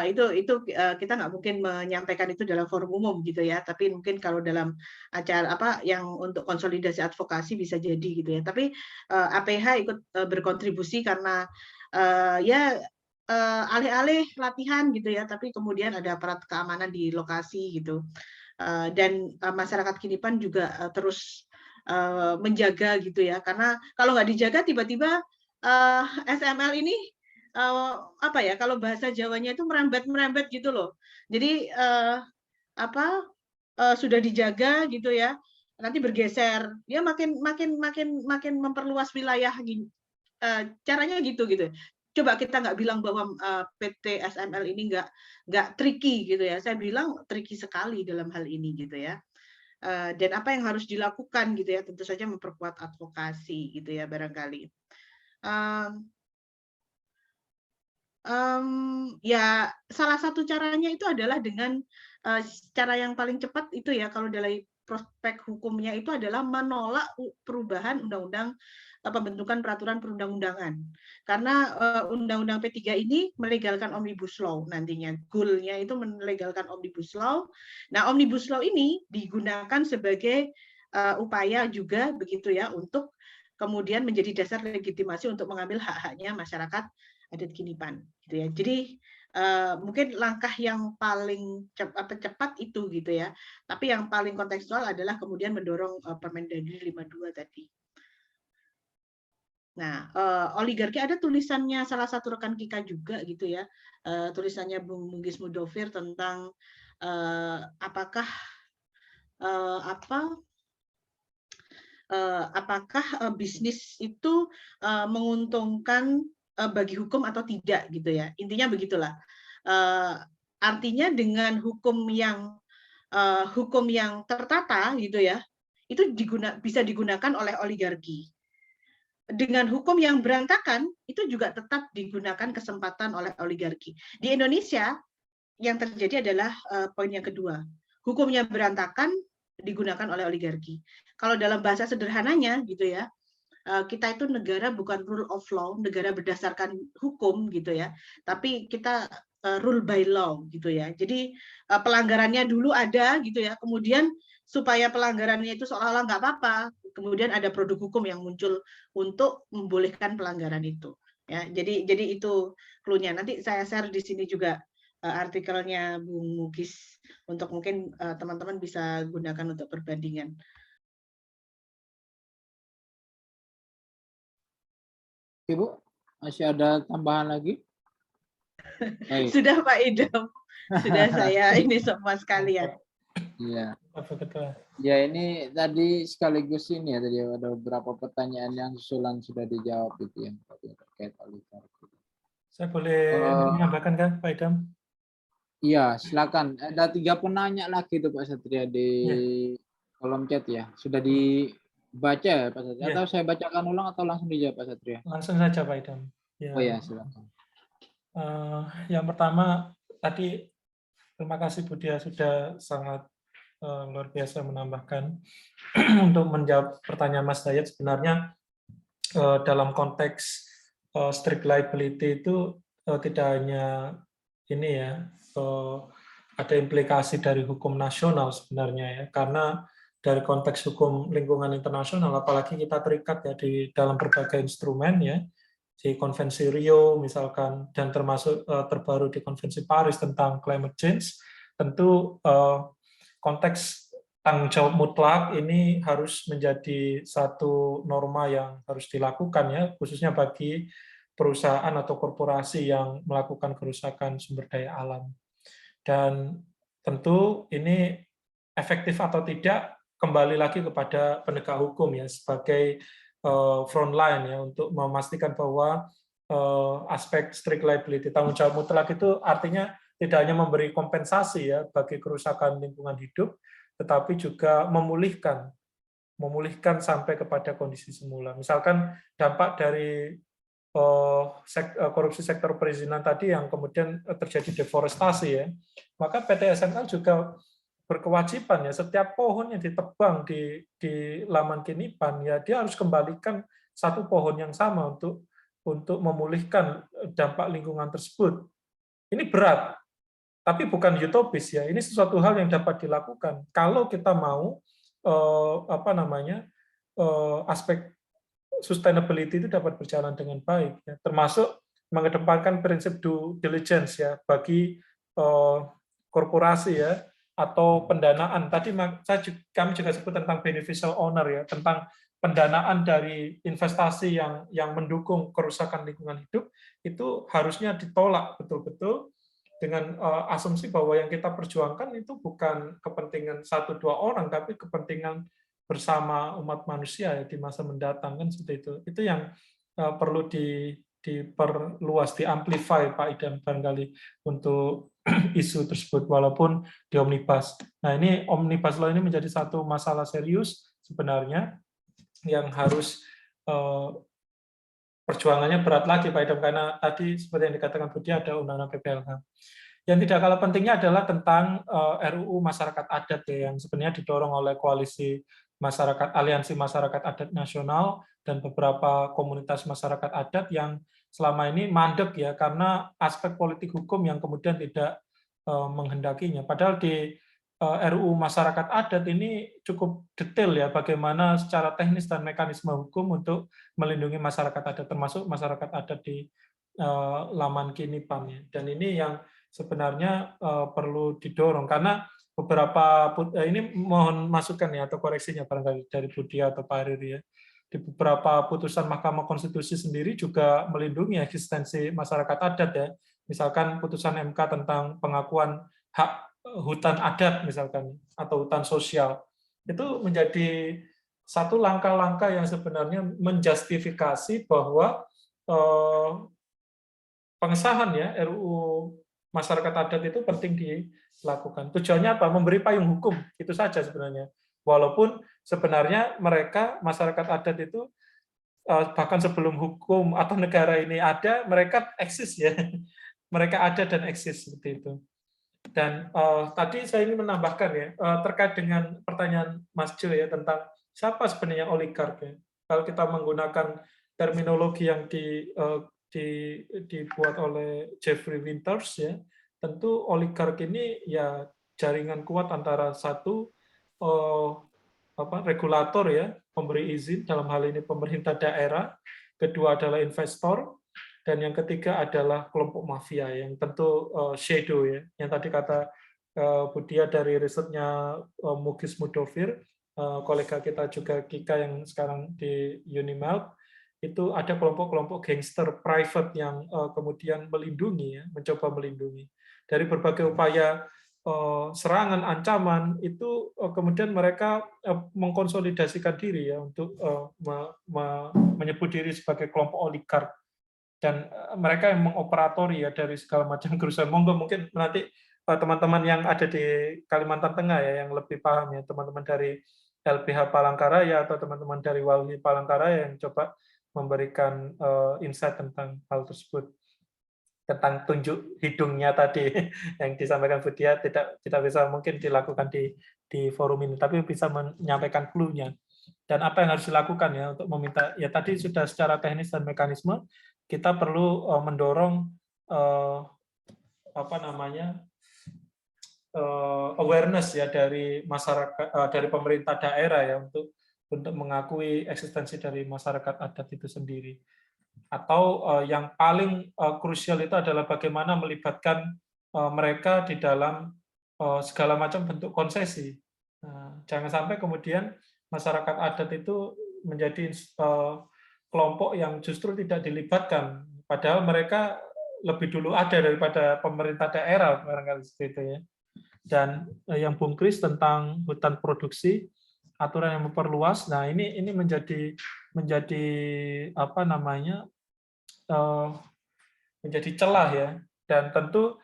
itu kita nggak mungkin menyampaikan itu dalam forum umum gitu ya. Tapi mungkin kalau dalam acara yang untuk konsolidasi advokasi bisa jadi gitu ya. Tapi APH ikut berkontribusi karena ya alih-alih latihan gitu ya, tapi kemudian ada aparat keamanan di lokasi gitu. Dan masyarakat Kinipan juga terus menjaga gitu ya, karena kalau nggak dijaga tiba-tiba SML ini kalau bahasa Jawanya itu merembet gitu loh. Jadi sudah dijaga gitu ya, nanti bergeser, dia makin memperluas wilayah, caranya gitu. Coba kita nggak bilang bahwa PT SML ini nggak tricky gitu ya, saya bilang tricky sekali dalam hal ini gitu ya. Dan apa yang harus dilakukan gitu ya, tentu saja memperkuat advokasi gitu ya barangkali. Ya salah satu caranya itu adalah dengan cara yang paling cepat itu ya, kalau dari prospek hukumnya itu adalah menolak perubahan undang-undang pembentukan peraturan perundang-undangan. Karena undang-undang P3 ini melegalkan Omnibus Law nantinya. Goal-nya itu melegalkan Omnibus Law. Nah, Omnibus Law ini digunakan sebagai upaya juga begitu ya, untuk kemudian menjadi dasar legitimasi untuk mengambil hak-haknya masyarakat adat Kinipan gitu ya. Jadi mungkin langkah yang paling cepat itu gitu ya. Tapi yang paling kontekstual adalah kemudian mendorong Permendagri 52 tadi. Nah, oligarki ada tulisannya salah satu rekan Kika juga gitu ya. Tulisannya Bung Munggis Mudofir tentang apakah bisnis itu menguntungkan bagi hukum atau tidak gitu ya. Intinya begitulah. Artinya dengan hukum yang tertata gitu ya, itu bisa digunakan oleh oligarki. Dengan hukum yang berantakan itu juga tetap digunakan kesempatan oleh oligarki. Di Indonesia yang terjadi adalah poin yang kedua. Hukumnya berantakan digunakan oleh oligarki. Kalau dalam bahasa sederhananya gitu ya, kita itu negara bukan rule of law, negara berdasarkan hukum gitu ya, tapi kita rule by law gitu ya. Jadi pelanggarannya dulu ada gitu ya, kemudian supaya pelanggarannya itu seolah-olah nggak apa-apa, kemudian ada produk hukum yang muncul untuk membolehkan pelanggaran itu. Ya, jadi itu clue-nya. Nanti saya share di sini juga artikelnya Bung Mugis untuk mungkin teman-teman bisa gunakan untuk perbandingan. Ibu, masih ada tambahan lagi? Sudah Pak Idam, sudah saya ini semua sekalian. Iya. Ya ini tadi sekaligus ini ya, tadi ada beberapa pertanyaan yang susulan sudah dijawab itu yang terkait oligarki. Saya boleh menambahkan kan Pak Idam? Iya, silakan. Ada 3 penanya lagi tuh Pak Satria di kolom chat ya. Sudah dibaca ya Pak Satria? Atau saya bacakan ulang atau langsung dijawab Pak Satria? Langsung saja Pak Idam. Ya. Oh ya, silakan. Yang pertama tadi terima kasih Budia sudah sangat luar biasa menambahkan untuk menjawab pertanyaan Mas Dayat. Sebenarnya dalam konteks strict liability itu tidak hanya ini ya, ada implikasi dari hukum nasional sebenarnya ya, karena dari konteks hukum lingkungan internasional, apalagi kita terikat ya di dalam berbagai instrumen ya, di Konvensi Rio misalkan, dan termasuk terbaru di Konvensi Paris tentang climate change, tentu konteks tanggung jawab mutlak ini harus menjadi satu norma yang harus dilakukan ya, khususnya bagi perusahaan atau korporasi yang melakukan kerusakan sumber daya alam. Dan tentu ini efektif atau tidak kembali lagi kepada penegak hukum ya, sebagai front line ya, untuk memastikan bahwa aspek strict liability, tanggung jawab mutlak itu artinya tidak hanya memberi kompensasi ya bagi kerusakan lingkungan hidup, tetapi juga memulihkan memulihkan sampai kepada kondisi semula. Misalkan dampak dari korupsi sektor perizinan tadi yang kemudian terjadi deforestasi ya, maka PT SML juga berkewajiban ya setiap pohon yang ditebang di Laman Kinipan ya dia harus kembalikan satu pohon yang sama untuk memulihkan dampak lingkungan tersebut. Ini berat, tapi bukan utopis ya. Ini sesuatu hal yang dapat dilakukan kalau kita mau aspek sustainability itu dapat berjalan dengan baik, ya. Termasuk mengedepankan prinsip due diligence ya bagi korporasi ya atau pendanaan. Tadi kami juga sebut tentang beneficial owner ya, tentang pendanaan dari investasi yang mendukung kerusakan lingkungan hidup itu harusnya ditolak betul-betul dengan asumsi bahwa yang kita perjuangkan itu bukan kepentingan 1-2 orang tapi kepentingan bersama umat manusia ya, di masa mendatang kan seperti itu. Itu yang perlu diperluas, diamplify Pak Idam barangkali untuk isu tersebut walaupun di omnibus. Nah ini omnibus law ini menjadi satu masalah serius sebenarnya yang harus perjuangannya berat lagi Pak Idam karena tadi seperti yang dikatakan Budi ada undang-undang PPLH. Yang tidak kalah pentingnya adalah tentang RUU Masyarakat Adat ya, yang sebenarnya didorong oleh koalisi masyarakat aliansi masyarakat adat nasional dan beberapa komunitas masyarakat adat yang selama ini mandek ya karena aspek politik hukum yang kemudian tidak menghendakinya. Padahal di RUU Masyarakat Adat ini cukup detail ya bagaimana secara teknis dan mekanisme hukum untuk melindungi masyarakat adat termasuk masyarakat adat di Laman Kinipan ya. Dan ini yang sebenarnya perlu didorong karena beberapa ini mohon masukan ya atau koreksinya barangkali dari Budi atau Pak Riri ya. Di beberapa putusan Mahkamah Konstitusi sendiri juga melindungi eksistensi masyarakat adat ya. Misalkan putusan MK tentang pengakuan hak hutan adat misalkan atau hutan sosial. Itu menjadi satu langkah-langkah yang sebenarnya menjustifikasi bahwa pengesahan ya RUU Masyarakat Adat itu penting dilakukan. Tujuannya apa? Memberi payung hukum, itu saja sebenarnya. Walaupun sebenarnya mereka, masyarakat adat itu, bahkan sebelum hukum atau negara ini ada, mereka eksis ya. Mereka ada dan eksis, seperti itu. Dan tadi saya ingin menambahkan ya, terkait dengan pertanyaan Mas Jo ya, tentang siapa sebenarnya oligark ya. Kalau kita menggunakan terminologi yang dibuat oleh Jeffrey Winters ya, tentu oligark ini ya jaringan kuat antara satu regulator ya, pemberi izin dalam hal ini pemerintah daerah, kedua adalah investor, dan yang ketiga adalah kelompok mafia yang tentu shadow ya, yang tadi kata Budia dari risetnya Mugis Mudofir, kolega kita juga Kika yang sekarang di Unimelt, itu ada kelompok-kelompok gangster private yang kemudian melindungi, ya, mencoba melindungi. Dari berbagai upaya serangan, ancaman, itu kemudian mereka mengkonsolidasikan diri ya untuk menyebut diri sebagai kelompok oligark. Dan mereka yang mengoperatori ya dari segala macam kerusuhan. Monggo mungkin nanti teman-teman yang ada di Kalimantan Tengah ya yang lebih paham ya, teman-teman dari LBH Palangkaraya atau teman-teman dari Walhi Palangkaraya yang coba memberikan insight tentang hal tersebut, tentang tunjuk hidungnya tadi yang disampaikan Budia tidak bisa mungkin dilakukan di forum ini, tapi bisa menyampaikan clue-nya dan apa yang harus dilakukan ya untuk meminta ya tadi sudah secara teknis dan mekanisme kita perlu mendorong awareness ya dari masyarakat, dari pemerintah daerah ya untuk mengakui eksistensi dari masyarakat adat itu sendiri. Atau yang paling krusial itu adalah bagaimana melibatkan mereka di dalam segala macam bentuk konsesi. Jangan sampai kemudian masyarakat adat itu menjadi kelompok yang justru tidak dilibatkan, padahal mereka lebih dulu ada daripada pemerintah daerah barangkali seperti itu ya. Dan yang Bung Kris tentang hutan produksi, aturan yang memperluas, nah ini menjadi apa namanya menjadi celah ya, dan tentu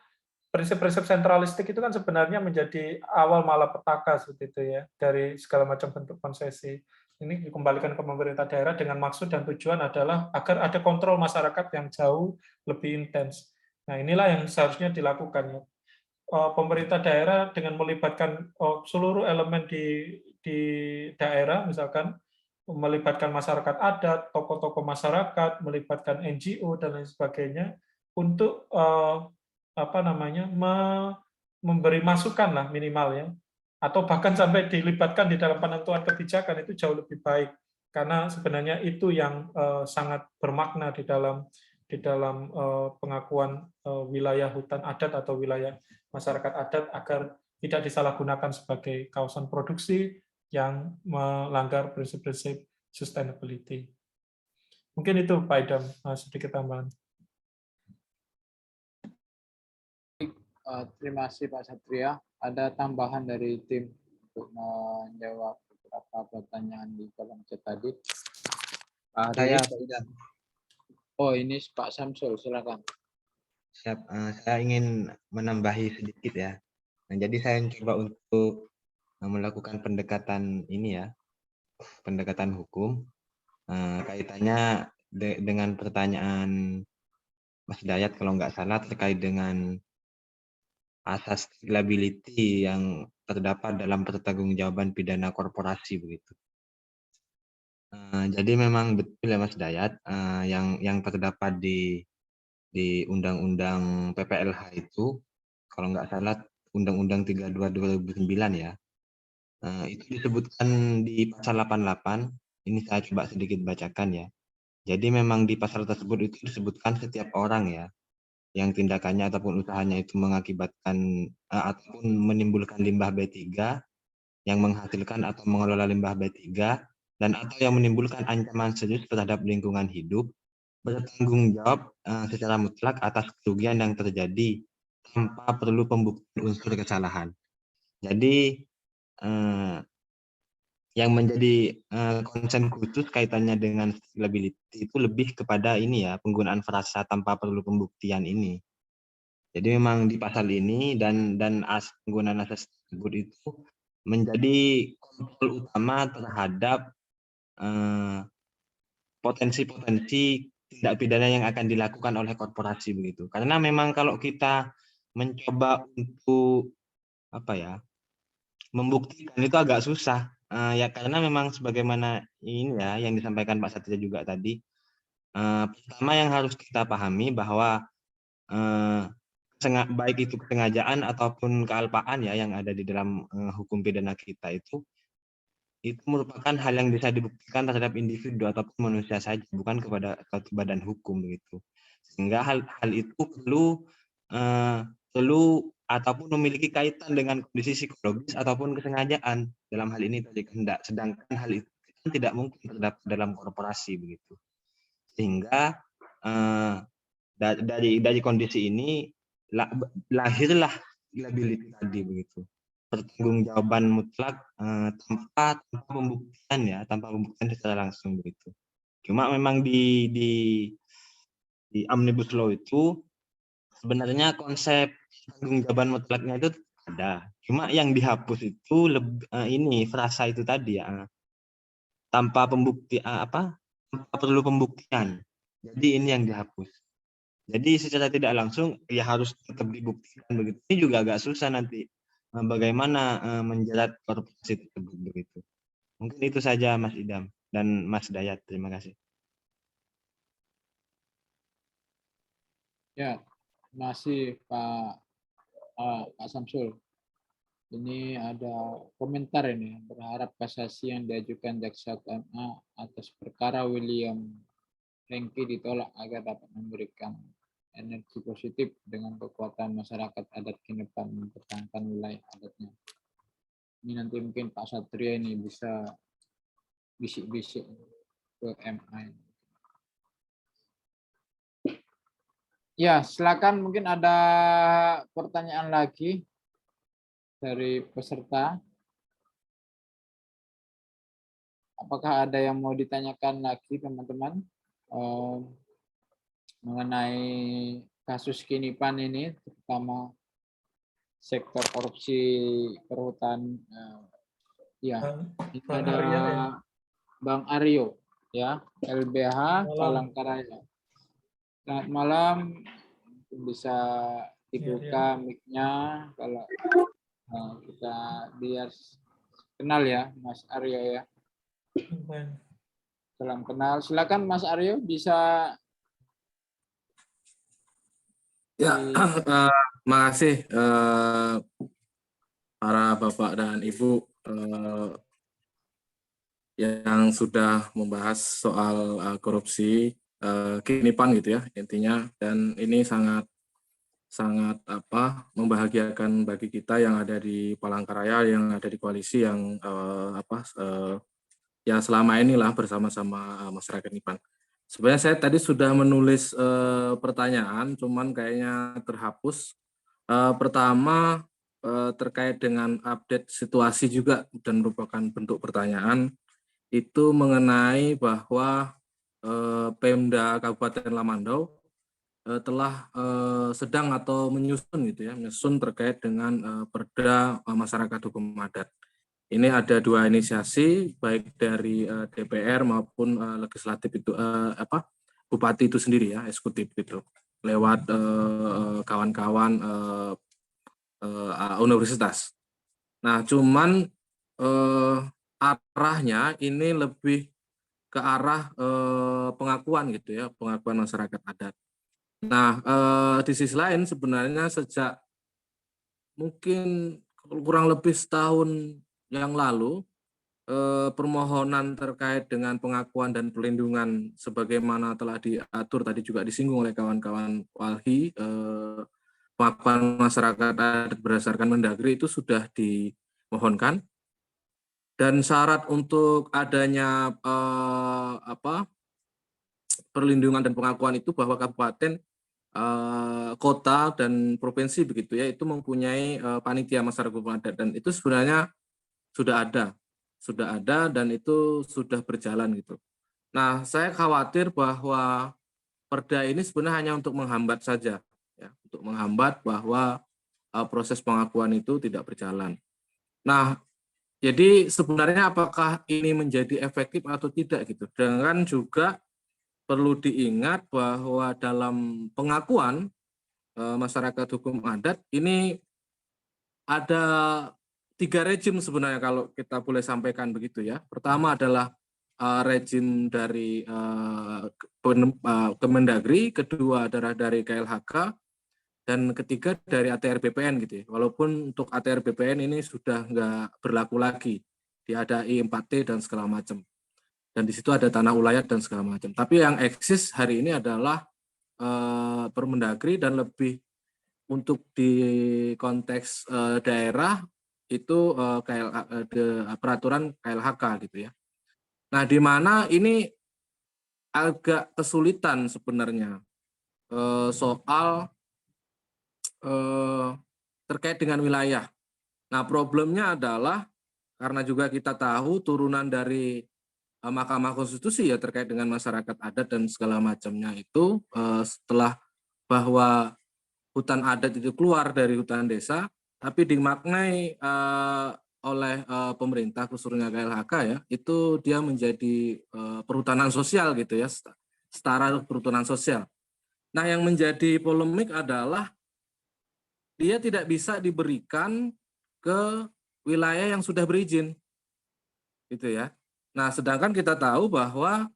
prinsip-prinsip sentralistik itu kan sebenarnya menjadi awal malapetaka seperti itu ya dari segala macam bentuk konsesi. Ini dikembalikan ke pemerintah daerah dengan maksud dan tujuan adalah agar ada kontrol masyarakat yang jauh lebih intens. Nah, inilah yang seharusnya dilakukan ya. Pemerintah daerah dengan melibatkan seluruh elemen di daerah, misalkan melibatkan masyarakat adat, tokoh-tokoh masyarakat, melibatkan NGO dan lain sebagainya untuk memberi masukan lah minimal ya, atau bahkan sampai dilibatkan di dalam penentuan kebijakan itu jauh lebih baik karena sebenarnya itu yang sangat bermakna di dalam pengakuan wilayah hutan adat atau wilayah masyarakat adat agar tidak disalahgunakan sebagai kawasan produksi yang melanggar prinsip-prinsip sustainability. Mungkin itu Pak Idam, sedikit tambahan. Terima kasih Pak Satria. Ada tambahan dari tim untuk menjawab beberapa pertanyaan di kolom chat tadi. Pak Arya. Oh, ini Pak Samsul, silakan. Siap, saya ingin menambahi sedikit ya. Nah, jadi saya coba untuk melakukan pendekatan ini ya, pendekatan hukum. Kaitannya dengan pertanyaan Mas Dayat kalau nggak salah terkait dengan asas liability yang terdapat dalam pertanggungjawaban pidana korporasi begitu. Jadi memang betul ya Mas Dayat, yang terdapat di Undang-Undang PPLH itu, kalau nggak salah Undang-Undang 32 2009 ya, itu disebutkan di pasal 88. Ini saya coba sedikit bacakan ya. Jadi memang di pasal tersebut itu disebutkan setiap orang ya, yang tindakannya ataupun usahanya itu mengakibatkan ataupun menimbulkan limbah B3 yang menghasilkan atau mengelola limbah B3 dan atau yang menimbulkan ancaman serius terhadap lingkungan hidup bertanggung jawab secara mutlak atas kerugian yang terjadi tanpa perlu pembuktian unsur kesalahan. Jadi yang menjadi konsen khusus kaitannya dengan liability itu lebih kepada ini ya, penggunaan frasa tanpa perlu pembuktian ini. Jadi memang di pasal ini dan penggunaan asas tersebut itu menjadi kontrol utama terhadap potensi-potensi tindak pidana yang akan dilakukan oleh korporasi begitu. Karena memang kalau kita mencoba untuk membuktikan itu agak susah. Ya karena memang sebagaimana ini ya yang disampaikan Pak Satria juga tadi. Pertama yang harus kita pahami bahwa baik itu kesengajaan ataupun kealpaan ya yang ada di dalam hukum pidana kita itu merupakan hal yang bisa dibuktikan terhadap individu ataupun manusia saja, bukan kepada suatu badan hukum begitu. Sehingga hal itu perlu ataupun memiliki kaitan dengan kondisi psikologis ataupun kesengajaan dalam hal ini tadi kehendak, sedangkan hal itu tidak mungkin terdapat dalam korporasi begitu. Sehingga dari kondisi ini lahirlah liability tadi begitu, pertanggungjawaban mutlak tanpa pembuktian ya, tanpa pembuktian secara langsung begitu. Cuma memang di Omnibus Law itu sebenarnya konsep pertanggungjawaban mutlaknya itu ada. Cuma yang dihapus itu ini frasa itu tadi ya, tanpa tanpa perlu pembuktian. Jadi ini yang dihapus. Jadi secara tidak langsung ya harus tetap dibuktikan begitu. Ini juga agak susah nanti bagaimana menjerat korporasi tersebut begitu. Mungkin itu saja Mas Idam dan Mas Dayat. Terima kasih. Ya, terima kasih Pak Samsul. Ini ada komentar ini, berharap kasasi yang diajukan Jaksa MA atas perkara William Hengki ditolak agar dapat memberikan energi positif dengan kekuatan masyarakat adat Kinepan mempertahankan wilayah adatnya. Ini nanti mungkin Pak Satria ini bisa bisik-bisik ke MA. Ya, silakan, mungkin ada pertanyaan lagi dari peserta. Apakah ada yang mau ditanyakan lagi teman-teman mengenai kasus Kinipan ini, terutama sektor korupsi perhutan. Ya, ini Bang ada Arya, ya. Bang Aryo, ya, LBH Malam. Palangkaraya. Selamat malam, bisa dibuka mic-nya kalau kita biar kenal ya, Mas Aryo ya. Salam kenal. Silakan Mas Aryo bisa. Ya, makasih para Bapak dan Ibu yang sudah membahas soal korupsi Kinipan gitu ya intinya, dan ini sangat membahagiakan bagi kita yang ada di Palangkaraya, yang ada di koalisi yang ya selama inilah bersama-sama masyarakat Kinipan. Sebenarnya saya tadi sudah menulis pertanyaan, cuman kayaknya terhapus. Pertama terkait dengan update situasi juga dan merupakan bentuk pertanyaan itu mengenai bahwa Pemda Kabupaten Lamandau telah sedang atau menyusun terkait dengan Perda Masyarakat Hukum Adat. Ini ada 2 inisiasi baik dari DPR maupun legislatif itu Bupati itu sendiri ya, eksekutif itu lewat kawan-kawan universitas. Nah, cuman arahnya ini lebih ke arah pengakuan gitu ya, pengakuan masyarakat adat. Nah, di sisi lain sebenarnya sejak mungkin kurang lebih setahun yang lalu permohonan terkait dengan pengakuan dan perlindungan sebagaimana telah diatur tadi juga disinggung oleh kawan-kawan Walhi, pengakuan masyarakat adat berdasarkan Mendagri itu sudah dimohonkan, dan syarat untuk adanya perlindungan dan pengakuan itu bahwa kabupaten, kota dan provinsi begitu ya itu mempunyai panitia masyarakat hukum adat, dan itu sebenarnya sudah ada dan itu sudah berjalan gitu. Nah, saya khawatir bahwa Perda ini sebenarnya hanya untuk menghambat saja ya, untuk menghambat bahwa proses pengakuan itu tidak berjalan. Nah, jadi sebenarnya apakah ini menjadi efektif atau tidak gitu. Dengan juga perlu diingat bahwa dalam pengakuan masyarakat hukum adat ini ada 3 rejim sebenarnya kalau kita boleh sampaikan begitu ya. Pertama adalah rejim dari Kemendagri, kedua adalah dari KLHK, dan ketiga dari ATR BPN gitu ya. Walaupun untuk ATR BPN ini sudah nggak berlaku lagi, diadai 4T dan segala macam. Dan di situ ada tanah ulayat dan segala macam. Tapi yang eksis hari ini adalah Permendagri, dan lebih untuk di konteks daerah itu peraturan KLHK gitu ya. Nah, di mana ini agak kesulitan sebenarnya soal terkait dengan wilayah. Nah, problemnya adalah karena juga kita tahu turunan dari Mahkamah Konstitusi ya terkait dengan masyarakat adat dan segala macamnya itu setelah bahwa hutan adat itu keluar dari hutan desa, tapi dimaknai oleh pemerintah khususnya KLHK ya, itu dia menjadi perhutanan sosial gitu ya, setara perhutanan sosial. Nah, yang menjadi polemik adalah dia tidak bisa diberikan ke wilayah yang sudah berizin, gitu ya. Nah, sedangkan kita tahu bahwa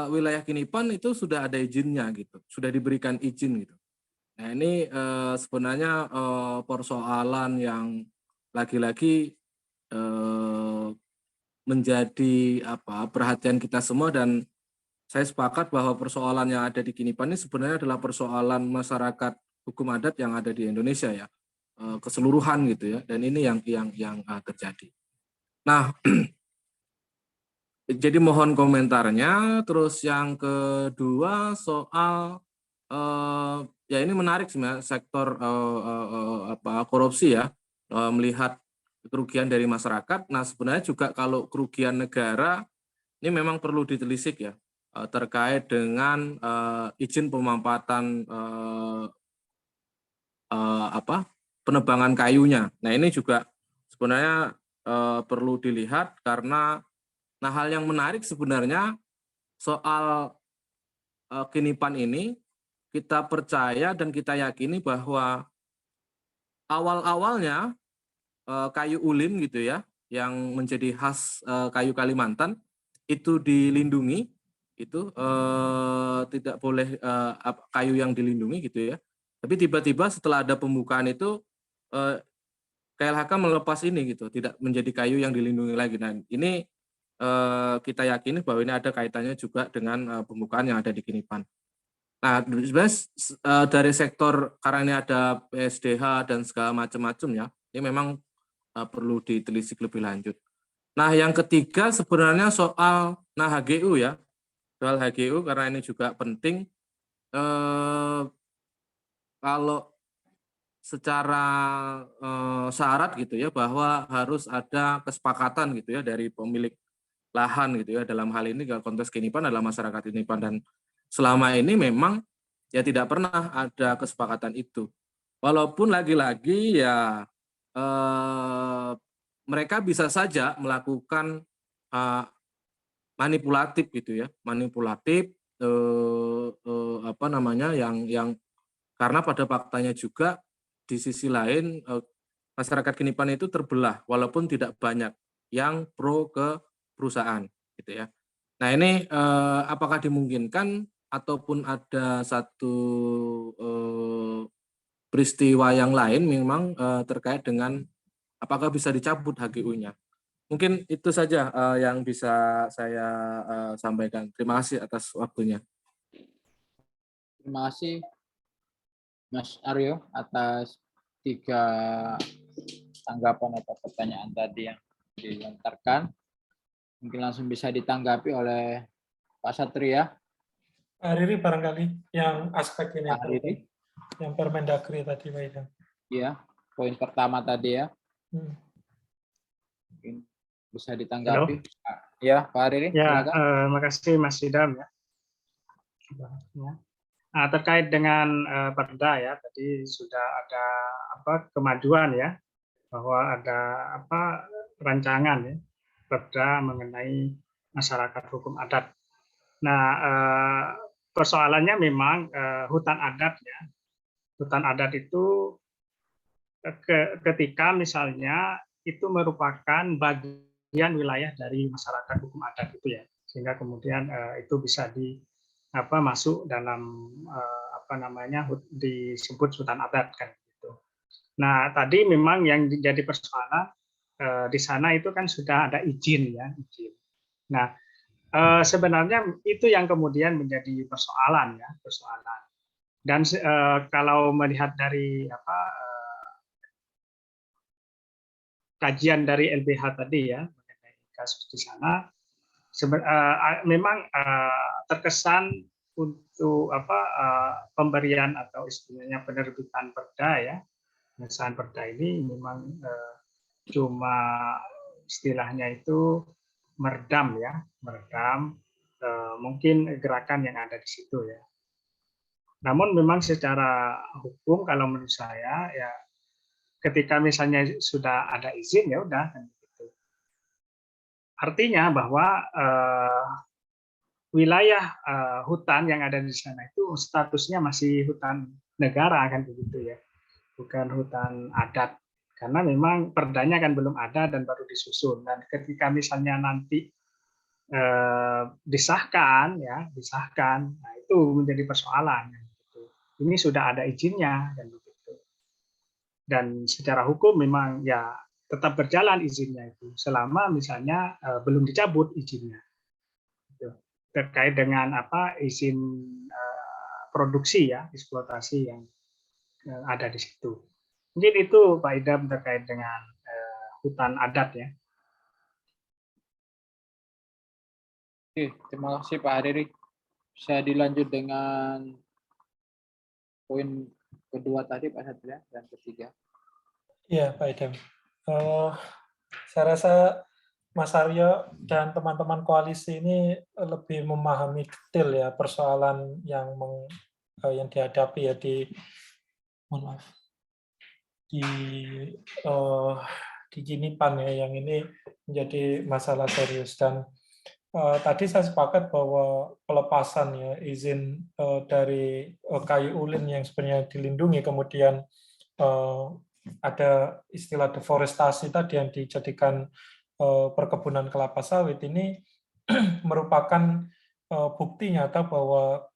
wilayah Kinipan itu sudah ada izinnya gitu, sudah diberikan izin gitu. Nah, ini sebenarnya persoalan yang lagi-lagi menjadi perhatian kita semua, dan saya sepakat bahwa persoalan yang ada di Kinipan ini sebenarnya adalah persoalan masyarakat hukum adat yang ada di Indonesia ya, keseluruhan gitu ya, dan ini yang terjadi. Nah, jadi mohon komentarnya. Terus yang kedua soal ya ini menarik sebenarnya sektor korupsi ya, melihat kerugian dari masyarakat. Nah, sebenarnya juga kalau kerugian negara ini memang perlu ditelisik ya, terkait dengan izin pemampatan penebangan kayunya. Nah, ini juga sebenarnya perlu dilihat karena hal yang menarik sebenarnya soal kinipan ini, kita percaya dan kita yakini bahwa awal-awalnya kayu ulin gitu ya, yang menjadi khas kayu Kalimantan itu dilindungi, itu tidak boleh kayu yang dilindungi gitu ya. Tapi tiba-tiba setelah ada pembukaan itu KLHK melepas ini gitu, tidak menjadi kayu yang dilindungi lagi. Nah, ini kita yakini bahwa ini ada kaitannya juga dengan pembukaan yang ada di Kinipan. Nah, sebenarnya dari sektor karena ini ada PSDH dan segala macam-macam ya, ini memang perlu ditelisik lebih lanjut. Nah, yang ketiga sebenarnya soal HGU ya, soal HGU karena ini juga penting. Kalau secara syarat gitu ya, bahwa harus ada kesepakatan gitu ya dari pemilik lahan gitu ya, dalam hal ini konteks Kinipan adalah masyarakat Kinipan, dan selama ini memang ya tidak pernah ada kesepakatan itu. Walaupun lagi-lagi ya mereka bisa saja melakukan manipulatif gitu ya, manipulatif apa namanya yang karena pada faktanya juga di sisi lain masyarakat Kinipan itu terbelah walaupun tidak banyak yang pro ke perusahaan gitu ya. Nah, ini apakah dimungkinkan ataupun ada satu peristiwa yang lain memang terkait dengan apakah bisa dicabut HGU-nya. Mungkin itu saja yang bisa saya sampaikan. Terima kasih atas waktunya. Terima kasih Mas Aryo atas 3 tanggapan atau pertanyaan tadi yang dilontarkan. Mungkin langsung bisa ditanggapi oleh Pak Satria. Pak Riri barangkali yang aspek ini, Pak Riri. yang Permendagri tadi, Pak Idam. Iya, poin pertama tadi ya. Mungkin bisa ditanggapi. Halo. Ya, Pak Riri. Ya, makasih Mas Idam ya. Nah, terkait dengan Perda ya, tadi sudah ada kemajuan ya, bahwa ada rancangan ya, Perda mengenai masyarakat hukum adat. Nah, persoalannya memang hutan adat ya. Hutan adat itu ketika misalnya itu merupakan bagian wilayah dari masyarakat hukum adat itu ya, sehingga kemudian itu bisa masuk dalam disebut hutan adat kan gitu. Nah, tadi memang yang jadi persoalan di sana itu kan sudah ada izin ya, izin. Nah, sebenarnya itu yang kemudian menjadi persoalan ya, persoalan. Dan kalau melihat dari kajian dari LBH tadi ya mengenai kasus di sana, memang terkesan untuk pemberian atau istilahnya penerbitan Perda ya, pengesahan Perda ini memang cuma istilahnya itu meredam ya, meredam mungkin gerakan yang ada di situ ya. Namun memang secara hukum kalau menurut saya ya, ketika misalnya sudah ada izin ya udah kan gitu. Artinya bahwa wilayah hutan yang ada di sana itu statusnya masih hutan negara kan begitu ya, bukan hutan adat, karena memang perdanya kan belum ada dan baru disusun. Dan ketika misalnya nanti disahkan, nah itu menjadi persoalan. Gitu. Ini sudah ada izinnya kan begitu. Dan secara hukum memang ya tetap berjalan izinnya itu selama misalnya belum dicabut izinnya. Gitu. Terkait dengan izin produksi ya, eksploitasi yang ada di situ. Mungkin itu Pak Idam terkait dengan hutan adat ya. Oke, terima kasih Pak Riri. Bisa dilanjut dengan poin kedua tadi Pak Satria dan ketiga. Iya Pak Idam. Saya rasa Mas Aryo dan teman-teman koalisi ini lebih memahami detail ya persoalan yang dihadapi ya di, mohon maaf, di di Kinipan ya, yang ini menjadi masalah serius. Dan tadi saya sepakat bahwa pelepasan ya izin dari kayu ulin yang sebenarnya dilindungi, kemudian ada istilah deforestasi tadi yang dijadikan perkebunan kelapa sawit, ini merupakan bukti nyata bahwa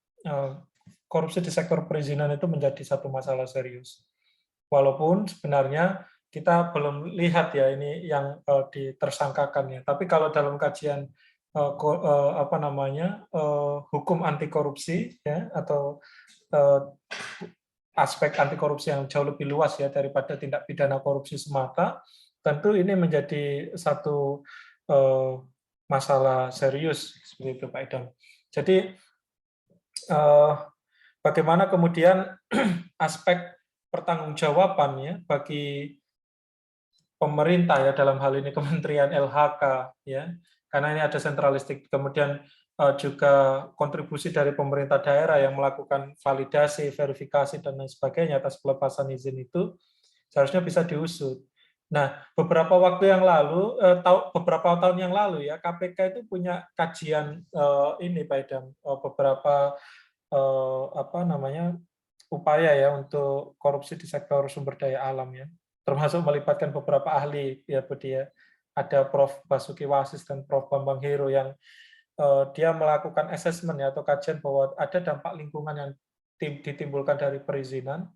korupsi di sektor perizinan itu menjadi satu masalah serius. Walaupun sebenarnya kita belum lihat ya ini yang ditersangkakan ya. Tapi kalau dalam kajian hukum anti korupsi ya, atau aspek anti korupsi yang jauh lebih luas ya daripada tindak pidana korupsi semata, tentu ini menjadi satu masalah serius seperti itu Pak Idam. Jadi bagaimana kemudian aspek pertanggungjawaban ya bagi pemerintah ya, dalam hal ini Kementerian LHK ya, karena ini ada sentralistik, kemudian juga kontribusi dari pemerintah daerah yang melakukan validasi, verifikasi dan lain sebagainya atas pelepasan izin itu seharusnya bisa diusut. Nah, beberapa waktu yang lalu, beberapa tahun yang lalu ya, KPK itu punya kajian ini Pak Idam, beberapa upaya ya untuk korupsi di sektor sumber daya alam ya, termasuk melibatkan beberapa ahli ya Budi ya. Ada Prof. Basuki Wasis dan Prof. Bambang Hero yang dia melakukan assessment ya, atau kajian bahwa ada dampak lingkungan yang ditimbulkan dari perizinan.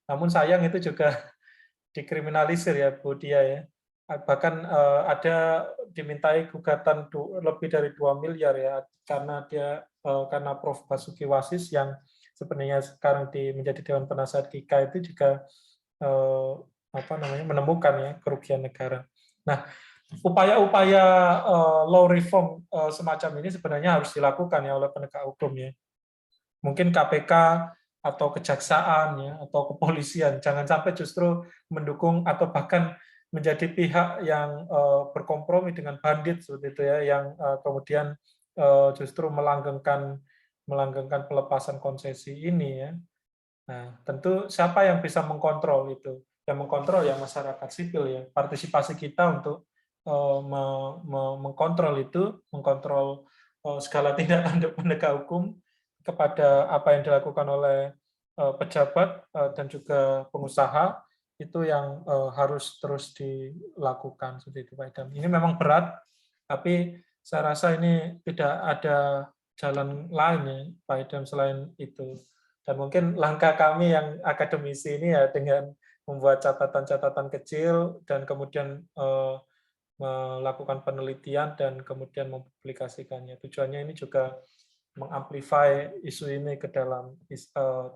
Namun sayang itu juga dikriminalisir ya Budi ya. Bahkan ada dimintai gugatan lebih dari 2 miliar ya, karena Prof. Basuki Wasis yang sebenarnya sekarang menjadi Dewan Penasehat KIKA itu juga menemukan ya kerugian negara. Nah, upaya-upaya law reform semacam ini sebenarnya harus dilakukan ya oleh penegak hukum ya. Mungkin KPK atau kejaksaan ya, atau kepolisian jangan sampai justru mendukung atau bahkan menjadi pihak yang berkompromi dengan bandit seperti itu ya, yang kemudian justru melanggengkan pelepasan konsesi ini ya. Nah, tentu siapa yang bisa mengkontrol itu? Yang mengkontrol ya masyarakat sipil ya. Partisipasi kita untuk mengkontrol itu, mengkontrol segala tindakan penegak hukum kepada apa yang dilakukan oleh pejabat dan juga pengusaha, itu yang harus terus dilakukan seperti itu Pak Idam. Ini memang berat, tapi saya rasa ini tidak ada jalan lain ya Pak Idam selain itu. Dan mungkin langkah kami yang akademisi ini ya dengan membuat catatan-catatan kecil dan kemudian melakukan penelitian dan kemudian mempublikasikannya. Tujuannya ini juga mengamplify isu ini ke dalam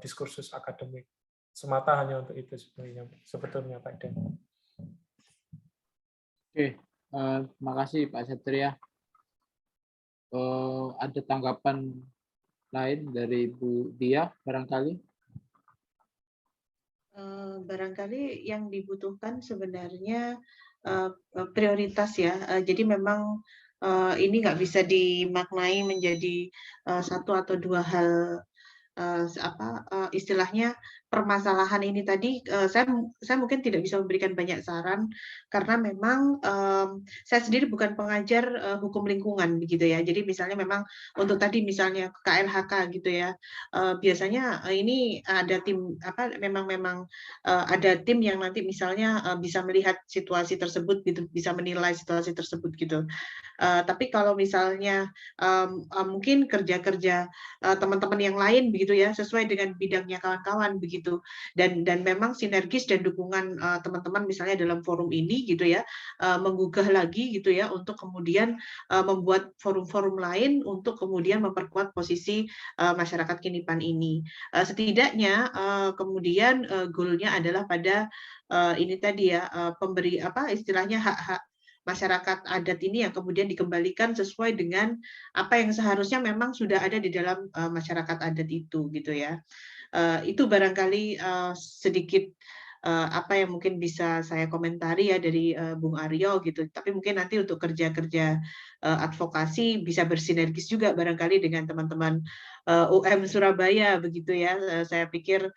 diskursus akademik. Semata hanya untuk itu sebetulnya Pak Den. Oke, terima kasih Pak Satria. Ada tanggapan lain dari Bu Dia barangkali? Barangkali yang dibutuhkan sebenarnya prioritas ya. Jadi memang ini nggak bisa dimaknai menjadi satu atau dua hal istilahnya permasalahan ini tadi. Saya mungkin tidak bisa memberikan banyak saran karena memang saya sendiri bukan pengajar hukum lingkungan begitu ya. Jadi misalnya memang untuk tadi misalnya KLHK gitu ya, biasanya ini ada tim memang ada tim yang nanti misalnya bisa melihat situasi tersebut gitu, bisa menilai situasi tersebut gitu. Tapi kalau misalnya mungkin kerja-kerja teman-teman yang lain begitu ya, sesuai dengan bidangnya kawan-kawan begitu, dan memang sinergis dan dukungan teman-teman misalnya dalam forum ini gitu ya, menggugah lagi gitu ya untuk kemudian membuat forum-forum lain untuk kemudian memperkuat posisi masyarakat Kinipan ini. Setidaknya kemudian goalnya adalah pada ini tadi ya, pemberi istilahnya hak-hak masyarakat adat ini yang kemudian dikembalikan sesuai dengan apa yang seharusnya memang sudah ada di dalam masyarakat adat itu gitu ya. Itu barangkali sedikit apa yang mungkin bisa saya komentari ya dari Bung Aryo gitu. Tapi mungkin nanti untuk kerja-kerja advokasi bisa bersinergis juga barangkali dengan teman-teman UM Surabaya begitu ya. Saya pikir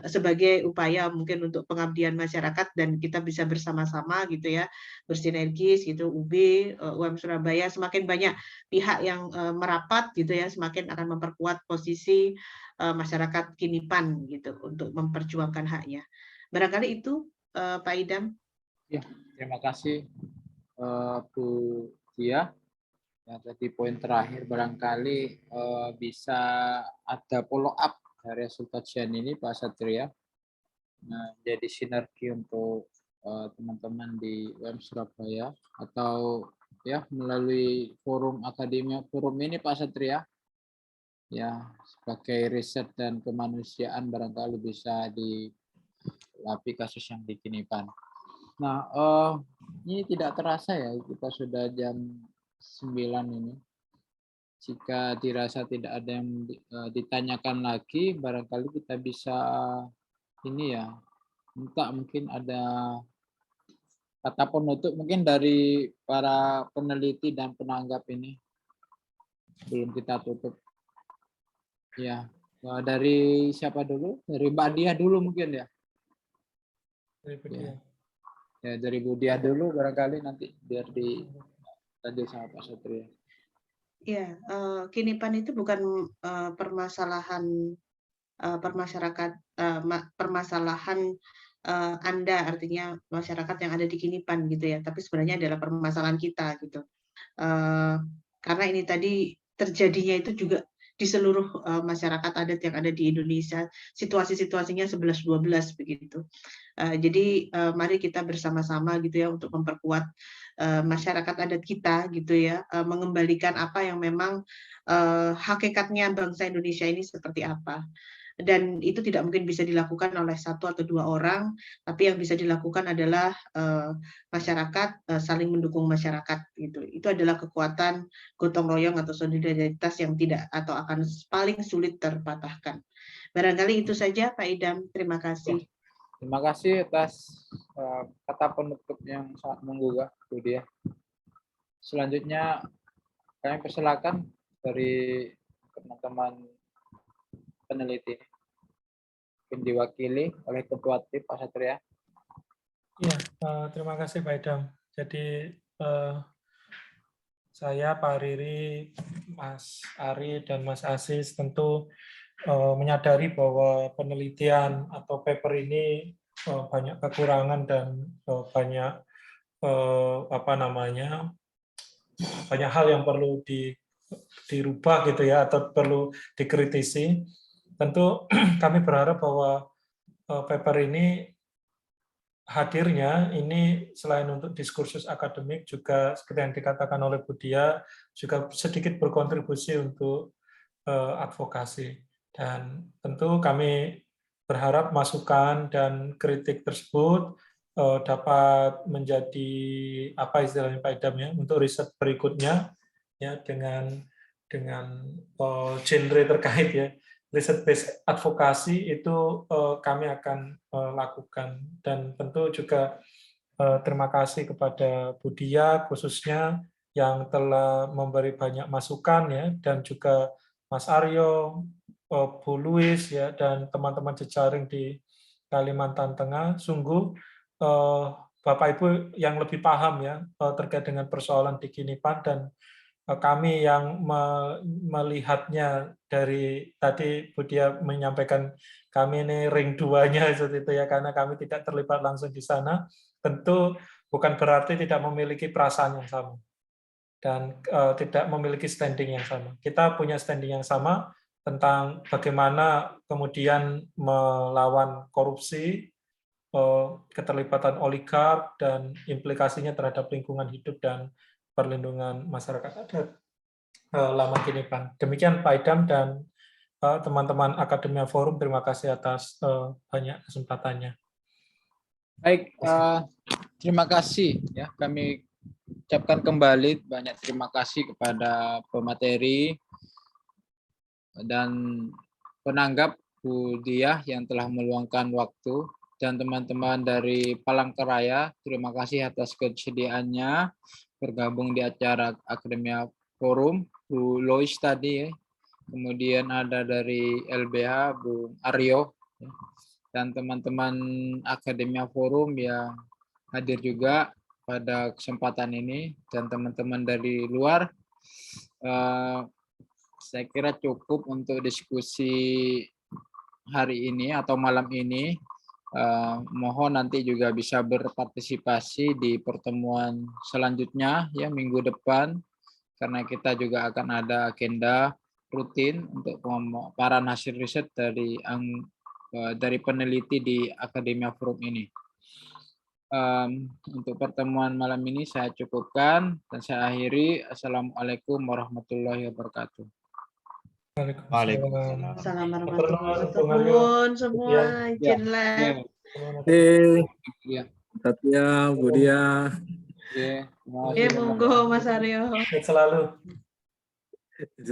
sebagai upaya mungkin untuk pengabdian masyarakat dan kita bisa bersama-sama gitu ya, bersinergis gitu, UB, UM Surabaya, semakin banyak pihak yang merapat gitu ya, semakin akan memperkuat posisi masyarakat Kinipan gitu untuk memperjuangkan haknya. Barangkali itu Pak Idam. Ya, terima kasih Bu Dia. Ya, tadi poin terakhir barangkali bisa ada follow up dari hasil kajian ini Pak Satria. Nah, jadi sinergi untuk teman-teman di UM Surabaya atau ya melalui forum akademia forum ini Pak Satria. Ya, sebagai riset dan kemanusiaan barangkali bisa dilapi kasus yang di Kinipan. Nah, ini tidak terasa ya, kita sudah jam 9 ini. Jika dirasa tidak ada yang ditanyakan lagi, barangkali kita bisa ini ya, minta mungkin ada kata penutup mungkin dari para peneliti dan penanggap ini. Belum kita tutup. Ya, dari siapa dulu? Dari Mbak Diah dulu mungkin ya. Ya, dari Bu Diah dulu barangkali nanti biar dilanjut sama Pak Satria. Ya, Kinipan itu bukan permasalahan permasalahan Anda, artinya masyarakat yang ada di Kinipan gitu ya, tapi sebenarnya adalah permasalahan kita gitu. Karena ini tadi terjadinya itu juga di seluruh masyarakat adat yang ada di Indonesia, situasi-situasinya 11-12 begitu. Jadi mari kita bersama-sama gitu ya untuk memperkuat masyarakat adat kita gitu ya, mengembalikan apa yang memang hakikatnya bangsa Indonesia ini seperti apa. Dan itu tidak mungkin bisa dilakukan oleh satu atau dua orang, tapi yang bisa dilakukan adalah masyarakat saling mendukung masyarakat gitu. Itu adalah kekuatan gotong royong atau solidaritas yang tidak atau akan paling sulit terpatahkan. Barangkali itu saja Pak Idam, terima kasih. Terima kasih atas kata penutup yang sangat menggugah, Bu Diah. Selanjutnya kami persilakan dari teman-teman peneliti mungkin diwakili oleh Ketua Tim Pak Satria. Iya, terima kasih Pak Idam. Jadi saya, Pak Riri, Mas Ari, dan Mas Asis tentu menyadari bahwa penelitian atau paper ini banyak kekurangan dan banyak banyak hal yang perlu dirubah gitu ya, atau perlu dikritisi. Tentu kami berharap bahwa paper ini hadirnya ini selain untuk diskursus akademik juga seperti yang dikatakan oleh Bu Dia juga sedikit berkontribusi untuk advokasi. Dan tentu kami berharap masukan dan kritik tersebut dapat menjadi apa istilahnya Pak Idam ya, untuk riset berikutnya ya, dengan genre terkait ya, riset based advokasi itu kami akan lakukan. Dan tentu juga terima kasih kepada Bu Dia khususnya yang telah memberi banyak masukan ya, dan juga Mas Aryo, Bu Luis ya, dan teman-teman jejaring di Kalimantan Tengah. Sungguh Bapak Ibu yang lebih paham ya terkait dengan persoalan di Kinipan, dan kami yang melihatnya dari tadi Bu Dia menyampaikan kami ini ring 2-nya seperti itu ya, karena kami tidak terlibat langsung di sana. Tentu bukan berarti tidak memiliki perasaan yang sama dan tidak memiliki standing yang sama. Kita punya standing yang sama tentang bagaimana kemudian melawan korupsi, keterlibatan oligark, dan implikasinya terhadap lingkungan hidup dan perlindungan masyarakat adat Laman Kinipan. Demikian Pak Idam dan teman-teman Akademia Forum, terima kasih atas banyak kesempatannya. Baik, terima kasih ya, kami ucapkan kembali banyak terima kasih kepada pemateri dan penanggap Bu Diah yang telah meluangkan waktu, dan teman-teman dari Palangkaraya, terima kasih atas kesediaannya bergabung di acara Akademia Forum. Bu Lois tadi, kemudian ada dari LBH Bu Aryo, dan teman-teman Akademia Forum yang hadir juga pada kesempatan ini, dan teman-teman dari luar. Saya kira cukup untuk diskusi hari ini atau malam ini. Mohon nanti juga bisa berpartisipasi di pertemuan selanjutnya ya minggu depan, karena kita juga akan ada agenda rutin untuk pemaparan hasil riset dari peneliti di Akademia Forum ini. Untuk pertemuan malam ini saya cukupkan dan saya akhiri. Assalamualaikum warahmatullahi wabarakatuh. Waalaikumsalam. Salam Warahmatullahi warahmatullahi wabarakatuh semua. Ya. Izin lab. Ya. Satya, Budia. Terima Oke, kasih. monggo Mas Aryo. Sehat selalu.